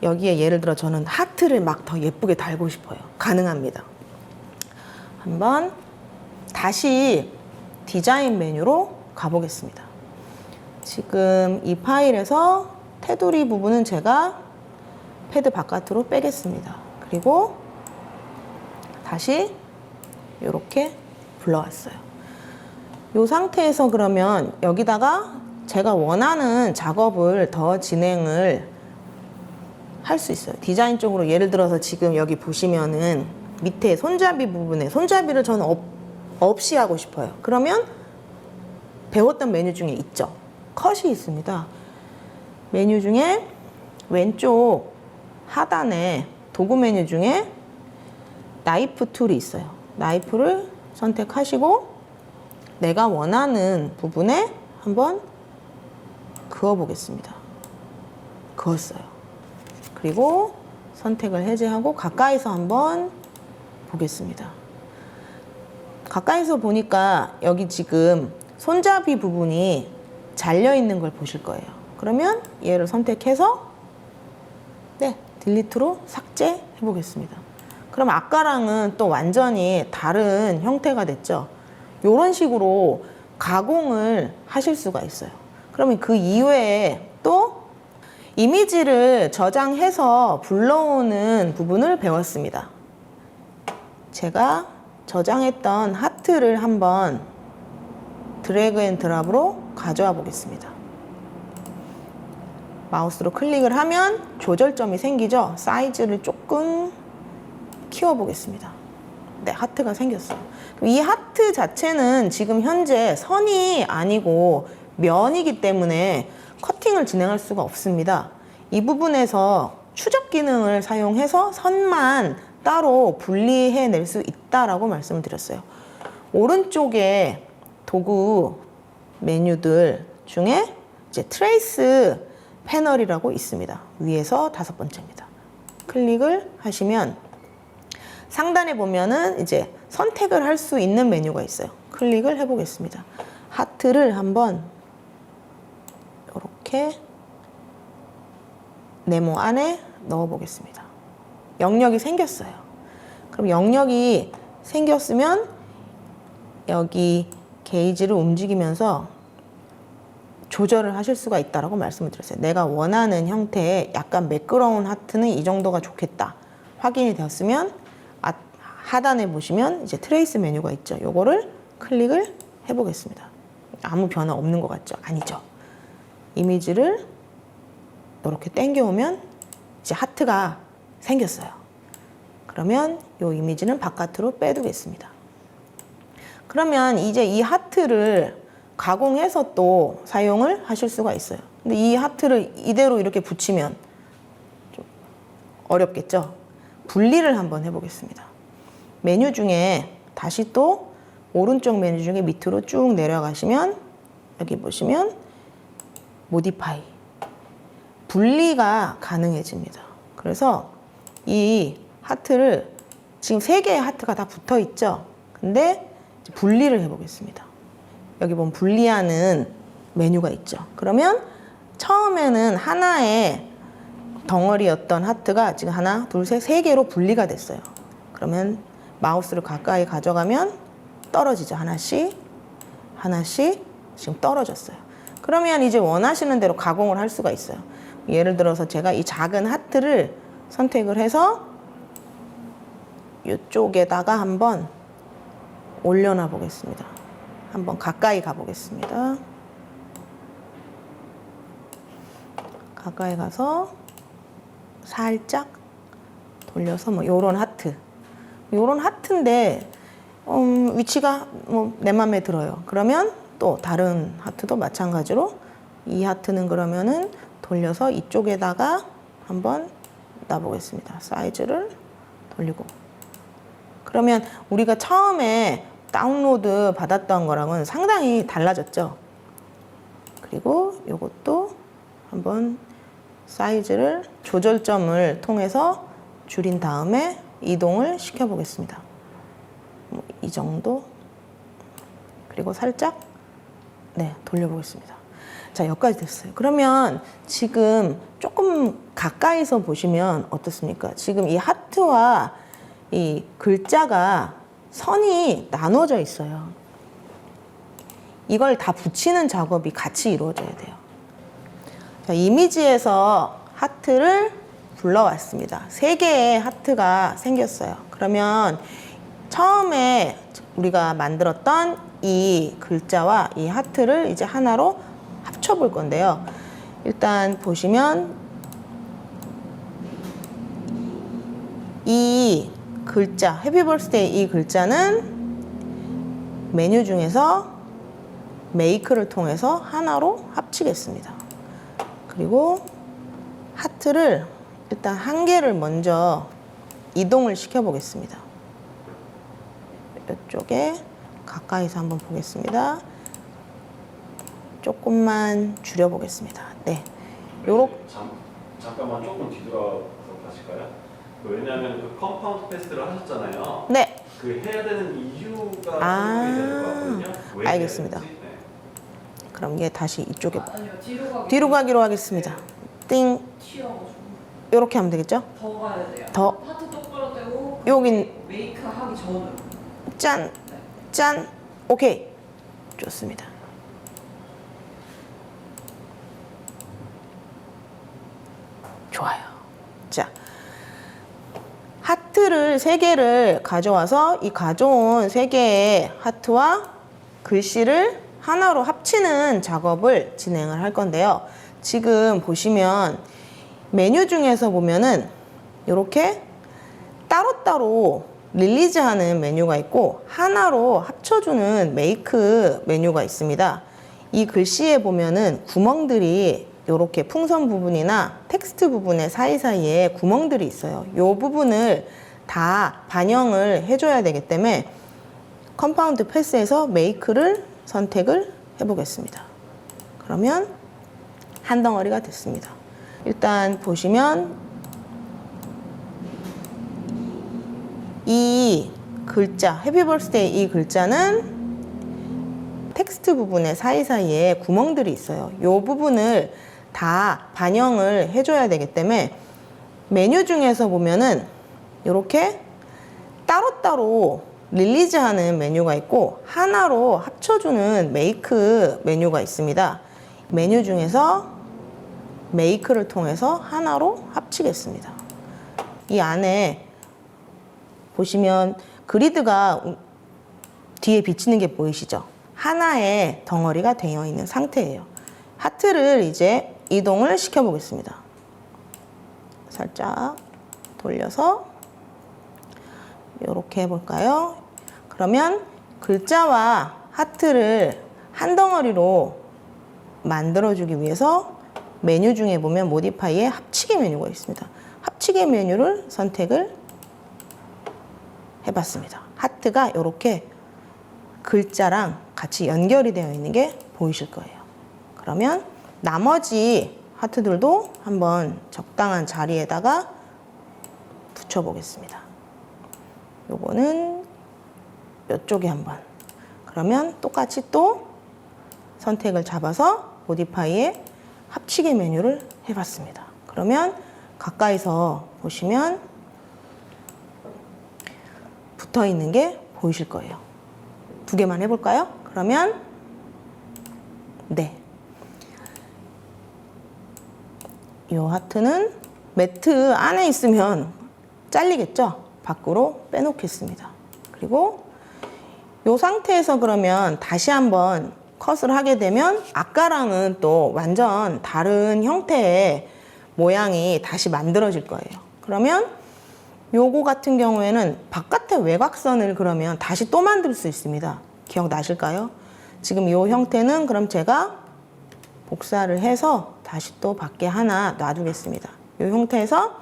여기에 예를 들어 저는 하트를 막 더 예쁘게 달고 싶어요. 가능합니다. 한번 다시 디자인 메뉴로 가보겠습니다. 지금 이 파일에서 테두리 부분은 제가 패드 바깥으로 빼겠습니다. 그리고 다시 이렇게 불러왔어요. 이 상태에서 그러면 여기다가 제가 원하는 작업을 더 진행을 할 수 있어요. 디자인 쪽으로 예를 들어서 지금 여기 보시면은 밑에 손잡이 부분에 손잡이를 저는 없이 하고 싶어요. 그러면 배웠던 메뉴 중에 있죠. 컷이 있습니다. 메뉴 중에 왼쪽 하단에 도구 메뉴 중에 나이프 툴이 있어요. 나이프를 선택하시고 내가 원하는 부분에 한번 그어 보겠습니다. 그었어요. 그리고 선택을 해제하고 가까이서 한번 보겠습니다. 가까이서 보니까 여기 지금 손잡이 부분이 잘려 있는 걸 보실 거예요. 그러면 얘를 선택해서 딜리트로 삭제해 보겠습니다. 그럼 아까랑은 또 완전히 다른 형태가 됐죠. 이런 식으로 가공을 하실 수가 있어요. 그러면 그 이외에 또 이미지를 저장해서 불러오는 부분을 배웠습니다. 제가 저장했던 하트를 한번 드래그 앤 드랍으로 가져와 보겠습니다. 마우스로 클릭을 하면 조절점이 생기죠. 사이즈를 조금 키워보겠습니다. 네, 하트가 생겼어요. 이 하트 자체는 지금 현재 선이 아니고 면이기 때문에 커팅을 진행할 수가 없습니다. 이 부분에서 추적 기능을 사용해서 선만 따로 분리해낼 수 있다라고 말씀을 드렸어요. 오른쪽에 도구 메뉴들 중에 이제 트레이스 패널이라고 있습니다. 위에서 5번째입니다. 클릭을 하시면 상단에 보면은 이제 선택을 할 수 있는 메뉴가 있어요. 클릭을 해보겠습니다. 하트를 한번 이렇게 네모 안에 넣어 보겠습니다. 영역이 생겼어요. 그럼 영역이 생겼으면 여기 게이지를 움직이면서 조절을 하실 수가 있다라고 말씀을 드렸어요. 내가 원하는 형태의 약간 매끄러운 하트는 이 정도가 좋겠다. 확인이 되었으면 하단에 보시면 이제 트레이스 메뉴가 있죠. 요거를 클릭을 해보겠습니다. 아무 변화 없는 것 같죠? 아니죠. 이미지를 이렇게 당겨오면 이제 하트가 생겼어요. 그러면 이 이미지는 바깥으로 빼두겠습니다. 그러면 이제 이 하트를 가공해서 또 사용을 하실 수가 있어요. 근데 이 하트를 이대로 이렇게 붙이면 좀 어렵겠죠? 분리를 한번 해보겠습니다. 메뉴 중에 다시 또 오른쪽 메뉴 중에 밑으로 쭉 내려가시면 여기 보시면 모디파이 분리가 가능해집니다. 그래서 이 하트를 지금 3개의 하트가 다 붙어 있죠. 근데 분리를 해보겠습니다. 여기 보면 분리하는 메뉴가 있죠. 그러면 처음에는 하나의 덩어리였던 하트가 지금 하나, 둘, 셋, 3개로 분리가 됐어요. 그러면 마우스를 가까이 가져가면 떨어지죠. 하나씩, 하나씩 지금 떨어졌어요. 그러면 이제 원하시는 대로 가공을 할 수가 있어요. 예를 들어서 제가 이 작은 하트를 선택을 해서 이쪽에다가 한번 올려놔 보겠습니다. 한번 가까이 가보겠습니다. 가까이 가서 살짝 돌려서 뭐 요런 하트. 요런 하트인데 위치가 뭐 내 맘에 들어요. 그러면 또 다른 하트도 마찬가지로 이 하트는 그러면은 돌려서 이쪽에다가 한번 놔보겠습니다. 사이즈를 돌리고. 그러면 우리가 처음에 다운로드 받았던 거랑은 상당히 달라졌죠. 그리고 이것도 한번 사이즈를 조절점을 통해서 줄인 다음에 이동을 시켜 보겠습니다. 이 정도. 그리고 살짝 돌려보겠습니다. 자, 여기까지 됐어요. 그러면 지금 조금 가까이서 보시면 어떻습니까? 지금 이 하트와 이 글자가 선이 나눠져 있어요. 이걸 다 붙이는 작업이 같이 이루어져야 돼요. 자, 이미지에서 하트를 불러왔습니다. 3개의 하트가 생겼어요. 그러면 처음에 우리가 만들었던 이 글자와 이 하트를 이제 하나로 합쳐볼 건데요. 일단 보시면 이 글자, 해피 버스데이 이 글자는 메뉴 중에서 메이크를 통해서 하나로 합치겠습니다. 그리고 하트를 일단 한 개를 먼저 이동을 시켜 보겠습니다. 이쪽에 가까이서 한번 보겠습니다. 조금만 줄여 보겠습니다. 네. 잠깐만 조금 뒤돌아서 가실까요? 왜냐하면 그 컴파운드 패스트를 하셨잖아요. 네. 그 해야 되는 이유가 되는 것 같거든요. 왜 알겠습니다. 해야 되는지? 네. 그럼 얘 다시 이쪽에 아니요, 뒤로 가기로 하겠습니다. 띵. 튀어가지고 이렇게 하면 되겠죠? 더 가야 돼요. 더. 하트 똑바로 떼고 여긴 메이크 하기 전으로. 짠, 짠. 오케이. 좋습니다. 좋아요. 자, 하트를 3개를 가져와서 이 가져온 3개의 하트와 글씨를 하나로 합치는 작업을 진행을 할 건데요. 지금 보시면 메뉴 중에서 보면은 이렇게 따로따로 릴리즈하는 메뉴가 있고 하나로 합쳐주는 메이크 메뉴가 있습니다. 이 글씨에 보면은 구멍들이 이렇게 풍선 부분이나 텍스트 부분의 사이사이에 구멍들이 있어요. 이 부분을 다 반영을 해줘야 되기 때문에 컴파운드 패스에서 메이크를 선택을 해보겠습니다. 그러면 한 덩어리가 됐습니다. 일단 보시면 이 글자, 해피 버스데이 이 글자는 텍스트 부분의 사이사이에 구멍들이 있어요. 이 부분을 다 반영을 해줘야 되기 때문에 메뉴 중에서 보면은 이렇게 따로따로 릴리즈하는 메뉴가 있고 하나로 합쳐주는 메이크 메뉴가 있습니다. 메뉴 중에서 메이크를 통해서 하나로 합치겠습니다. 이 안에 보시면 그리드가 뒤에 비치는 게 보이시죠? 하나의 덩어리가 되어 있는 상태예요. 하트를 이제 이동을 시켜 보겠습니다. 살짝 돌려서 이렇게 해볼까요? 그러면 글자와 하트를 한 덩어리로 만들어주기 위해서 메뉴 중에 보면 모디파이에 합치기 메뉴가 있습니다. 합치기 메뉴를 선택을 해봤습니다. 하트가 이렇게 글자랑 같이 연결이 되어 있는 게 보이실 거예요. 그러면 나머지 하트들도 한번 적당한 자리에다가 붙여보겠습니다. 요거는 이쪽에 한번. 그러면 똑같이 또 선택을 잡아서 모디파이에 합치기 메뉴를 해봤습니다. 그러면 가까이서 보시면 붙어 있는 게 보이실 거예요. 두 개만 해볼까요? 그러면 네. 이 하트는 매트 안에 있으면 잘리겠죠? 밖으로 빼놓겠습니다. 그리고 이 상태에서 그러면 다시 한번 컷을 하게 되면 아까랑은 또 완전 다른 형태의 모양이 다시 만들어질 거예요. 그러면 요거 같은 경우에는 바깥의 외곽선을 그러면 다시 또 만들 수 있습니다. 기억나실까요? 지금 요 형태는 그럼 제가 복사를 해서 다시 또 밖에 하나 놔두겠습니다. 이 형태에서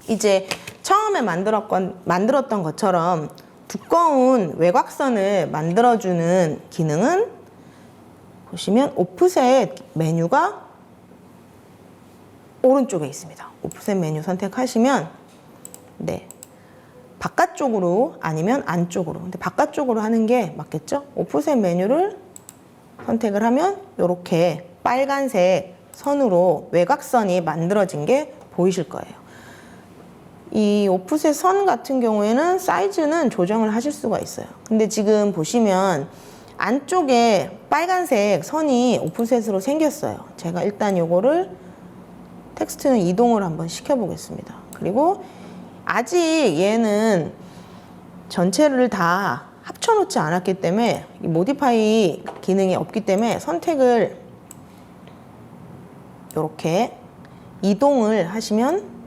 이제 처음에 만들었던 것처럼 두꺼운 외곽선을 만들어주는 기능은 보시면 오프셋 메뉴가 오른쪽에 있습니다. 오프셋 메뉴 선택하시면 네, 바깥쪽으로 아니면 안쪽으로. 근데 바깥쪽으로 하는 게 맞겠죠? 오프셋 메뉴를 선택을 하면 이렇게 빨간색 선으로 외곽선이 만들어진 게 보이실 거예요. 이 오프셋 선 같은 경우에는 사이즈는 조정을 하실 수가 있어요. 근데 지금 보시면 안쪽에 빨간색 선이 오프셋으로 생겼어요. 제가 일단 요거를 텍스트는 이동을 한번 시켜 보겠습니다. 그리고 아직 얘는 전체를 다 합쳐놓지 않았기 때문에 모디파이 기능이 없기 때문에 선택을 이렇게 이동을 하시면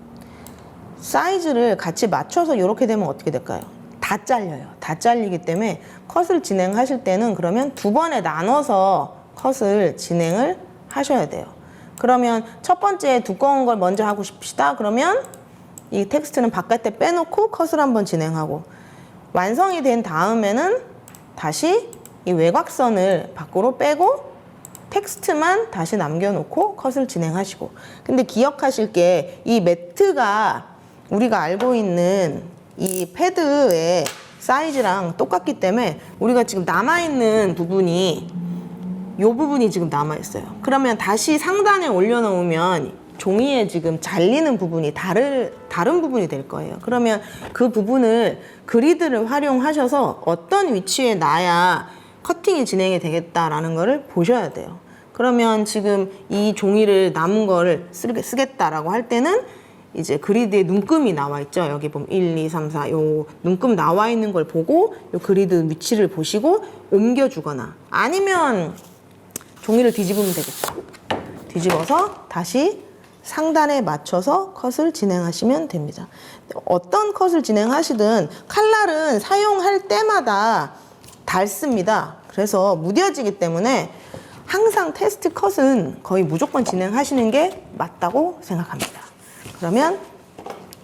사이즈를 같이 맞춰서 이렇게 되면 어떻게 될까요? 다 잘려요. 다 잘리기 때문에 컷을 진행하실 때는 그러면 두 번에 나눠서 컷을 진행을 하셔야 돼요. 그러면 첫 번째 두꺼운 걸 먼저 하고 싶시다. 그러면 이 텍스트는 바깥에 빼놓고 컷을 한번 진행하고 완성이 된 다음에는 다시 이 외곽선을 밖으로 빼고 텍스트만 다시 남겨놓고 컷을 진행하시고. 근데 기억하실 게 이 매트가 우리가 알고 있는 이 패드의 사이즈랑 똑같기 때문에 우리가 지금 남아있는 부분이 이 부분이 지금 남아있어요. 그러면 다시 상단에 올려놓으면 종이에 지금 잘리는 부분이 다른 부분이 될 거예요. 그러면 그 부분을 그리드를 활용하셔서 어떤 위치에 놔야 커팅이 진행이 되겠다라는 거를 보셔야 돼요. 그러면 지금 이 종이를 남은 거를 쓰겠다라고 할 때는 이제 그리드에 눈금이 나와 있죠. 여기 보면 1, 2, 3, 4 요 눈금 나와 있는 걸 보고 요 그리드 위치를 보시고 옮겨주거나 아니면 종이를 뒤집으면 되겠죠. 뒤집어서 다시 상단에 맞춰서 컷을 진행하시면 됩니다. 어떤 컷을 진행하시든 칼날은 사용할 때마다 닳습니다. 그래서 무뎌지기 때문에 항상 테스트 컷은 거의 무조건 진행하시는 게 맞다고 생각합니다. 그러면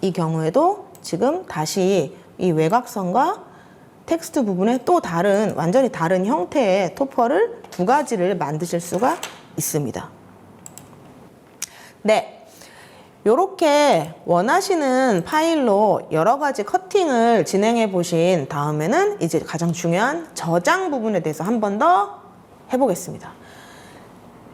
이 경우에도 지금 다시 이 외곽선과 텍스트 부분에 또 다른 완전히 다른 형태의 토퍼를 두 가지를 만드실 수가 있습니다. 네, 이렇게 원하시는 파일로 여러 가지 커팅을 진행해 보신 다음에는 이제 가장 중요한 저장 부분에 대해서 한 번 더 해보겠습니다.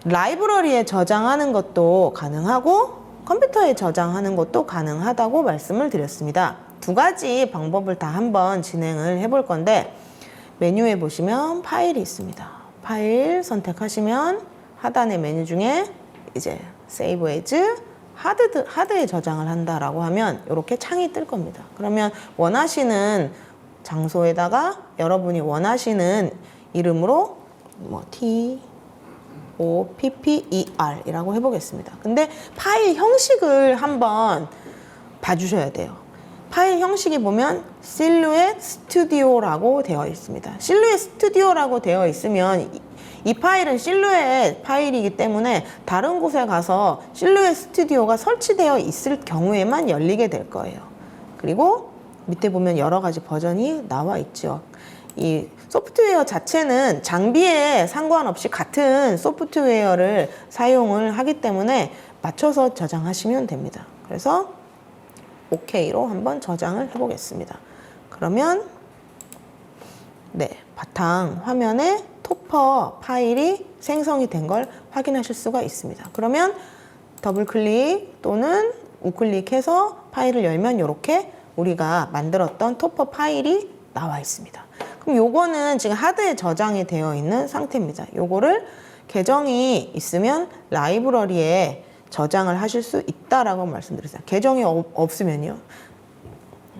라이브러리에 저장하는 것도 가능하고 컴퓨터에 저장하는 것도 가능하다고 말씀을 드렸습니다. 두 가지 방법을 다 한번 진행을 해볼 건데 메뉴에 보시면 파일이 있습니다. 파일 선택하시면 하단의 메뉴 중에 이제 Save as 하드에 저장을 한다라고 하면 이렇게 창이 뜰 겁니다. 그러면 원하시는 장소에다가 여러분이 원하시는 이름으로 뭐 TOPPER 이라고 해보겠습니다. 근데 파일 형식을 한번 봐주셔야 돼요. 파일 형식이 보면 실루엣 스튜디오라고 되어 있습니다. 실루엣 스튜디오라고 되어 있으면 이 파일은 실루엣 파일이기 때문에 다른 곳에 가서 실루엣 스튜디오가 설치되어 있을 경우에만 열리게 될 거예요. 그리고 밑에 보면 여러 가지 버전이 나와 있죠. 이 소프트웨어 자체는 장비에 상관없이 같은 소프트웨어를 사용을 하기 때문에 맞춰서 저장하시면 됩니다. 그래서 OK로 한번 저장을 해보겠습니다. 그러면 네, 바탕 화면에 토퍼 파일이 생성이 된 걸 확인하실 수가 있습니다. 그러면 더블 클릭 또는 우클릭해서 파일을 열면 이렇게 우리가 만들었던 토퍼 파일이 나와 있습니다. 그럼 요거는 지금 하드에 저장이 되어 있는 상태입니다. 요거를 계정이 있으면 라이브러리에 저장을 하실 수 있다라고 말씀드렸어요. 계정이 없으면요.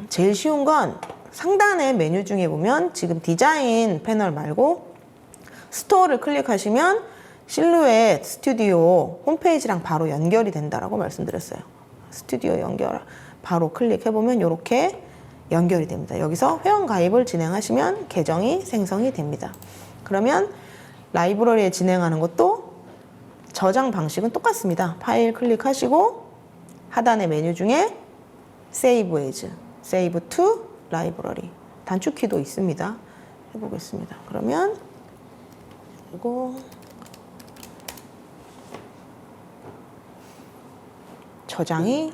제일 쉬운 건 상단의 메뉴 중에 보면 지금 디자인 패널 말고 스토어를 클릭하시면 실루엣 스튜디오 홈페이지랑 바로 연결이 된다라고 말씀드렸어요. 스튜디오 연결 바로 클릭해보면 이렇게 연결이 됩니다. 여기서 회원 가입을 진행하시면 계정이 생성이 됩니다. 그러면 라이브러리에 진행하는 것도 저장 방식은 똑같습니다. 파일 클릭하시고 하단의 메뉴 중에 Save as, Save to Library 단축키도 있습니다. 해보겠습니다. 그러면 그리고 저장이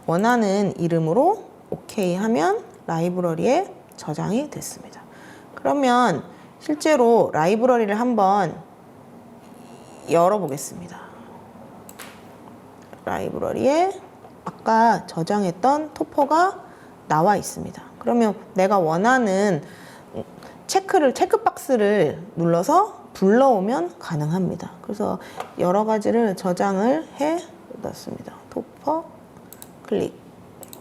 원하는 이름으로 OK 하면 라이브러리에 저장이 됐습니다. 그러면 실제로 라이브러리를 한번 열어보겠습니다. 라이브러리에 아까 저장했던 토퍼가 나와 있습니다. 그러면 내가 원하는 체크박스를 눌러서 불러오면 가능합니다. 그래서 여러 가지를 저장을 해 놨습니다. 토퍼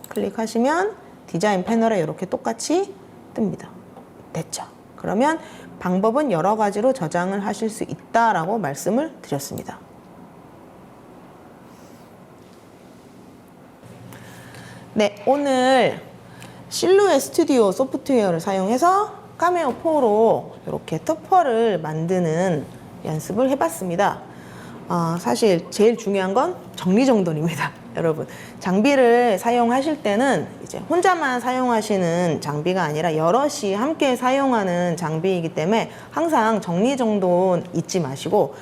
클릭하시면 디자인 패널에 이렇게 똑같이 뜹니다. 됐죠? 그러면 방법은 여러 가지로 저장을 하실 수 있다라고 말씀을 드렸습니다. 네, 오늘 실루엣 스튜디오 소프트웨어를 사용해서 카메오 4로 이렇게 토퍼를 만드는 연습을 해봤습니다. 사실 제일 중요한 건 정리정돈입니다. 여러분, 장비를 사용하실 때는 이제 혼자만 사용하시는 장비가 아니라 여럿이 함께 사용하는 장비이기 때문에 항상 정리정돈 잊지 마시고,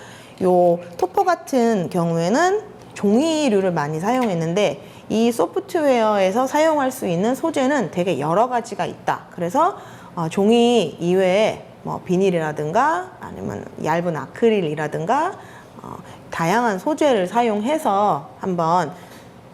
요 토퍼 같은 경우에는 종이류를 많이 사용했는데 이 소프트웨어에서 사용할 수 있는 소재는 되게 여러 가지가 있다. 그래서 종이 이외에 뭐 비닐이라든가 아니면 얇은 아크릴이라든가 다양한 소재를 사용해서 한번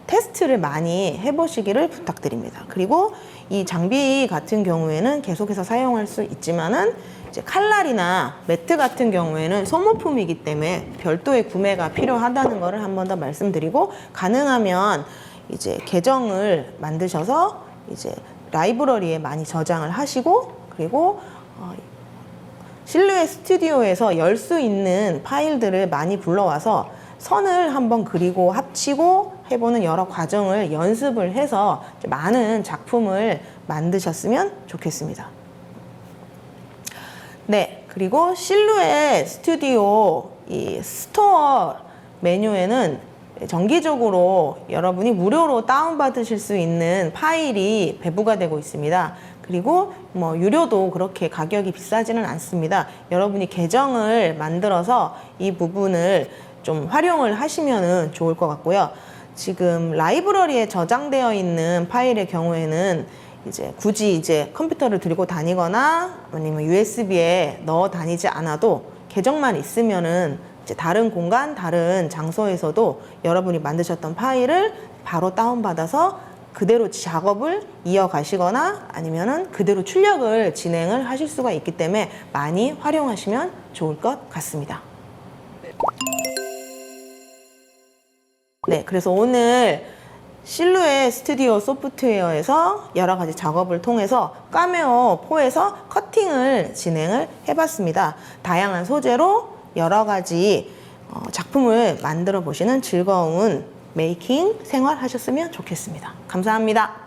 테스트를 많이 해보시기를 부탁드립니다. 그리고 이 장비 같은 경우에는 계속해서 사용할 수 있지만은 이제 칼날이나 매트 같은 경우에는 소모품이기 때문에 별도의 구매가 필요하다는 것을 한 번 더 말씀드리고, 가능하면 이제 계정을 만드셔서 이제 라이브러리에 많이 저장을 하시고, 그리고 실루엣 스튜디오에서 열 수 있는 파일들을 많이 불러와서 선을 한번 그리고 합치고 해보는 여러 과정을 연습을 해서 많은 작품을 만드셨으면 좋겠습니다. 네, 그리고 실루엣 스튜디오 이 스토어 메뉴에는 정기적으로 여러분이 무료로 다운받으실 수 있는 파일이 배부가 되고 있습니다. 그리고 뭐 유료도 그렇게 가격이 비싸지는 않습니다. 여러분이 계정을 만들어서 이 부분을 좀 활용을 하시면 좋을 것 같고요. 지금 라이브러리에 저장되어 있는 파일의 경우에는 이제 굳이 이제 컴퓨터를 들고 다니거나 아니면 USB에 넣어 다니지 않아도 계정만 있으면은 이제 다른 공간, 다른 장소에서도 여러분이 만드셨던 파일을 바로 다운받아서 그대로 작업을 이어가시거나 아니면은 그대로 출력을 진행을 하실 수가 있기 때문에 많이 활용하시면 좋을 것 같습니다. 네, 그래서 오늘 실루엣 스튜디오 소프트웨어에서 여러 가지 작업을 통해서 카메오 4에서 커팅을 진행을 해봤습니다. 다양한 소재로 여러 가지 작품을 만들어 보시는 즐거운 메이킹 생활 하셨으면 좋겠습니다. 감사합니다.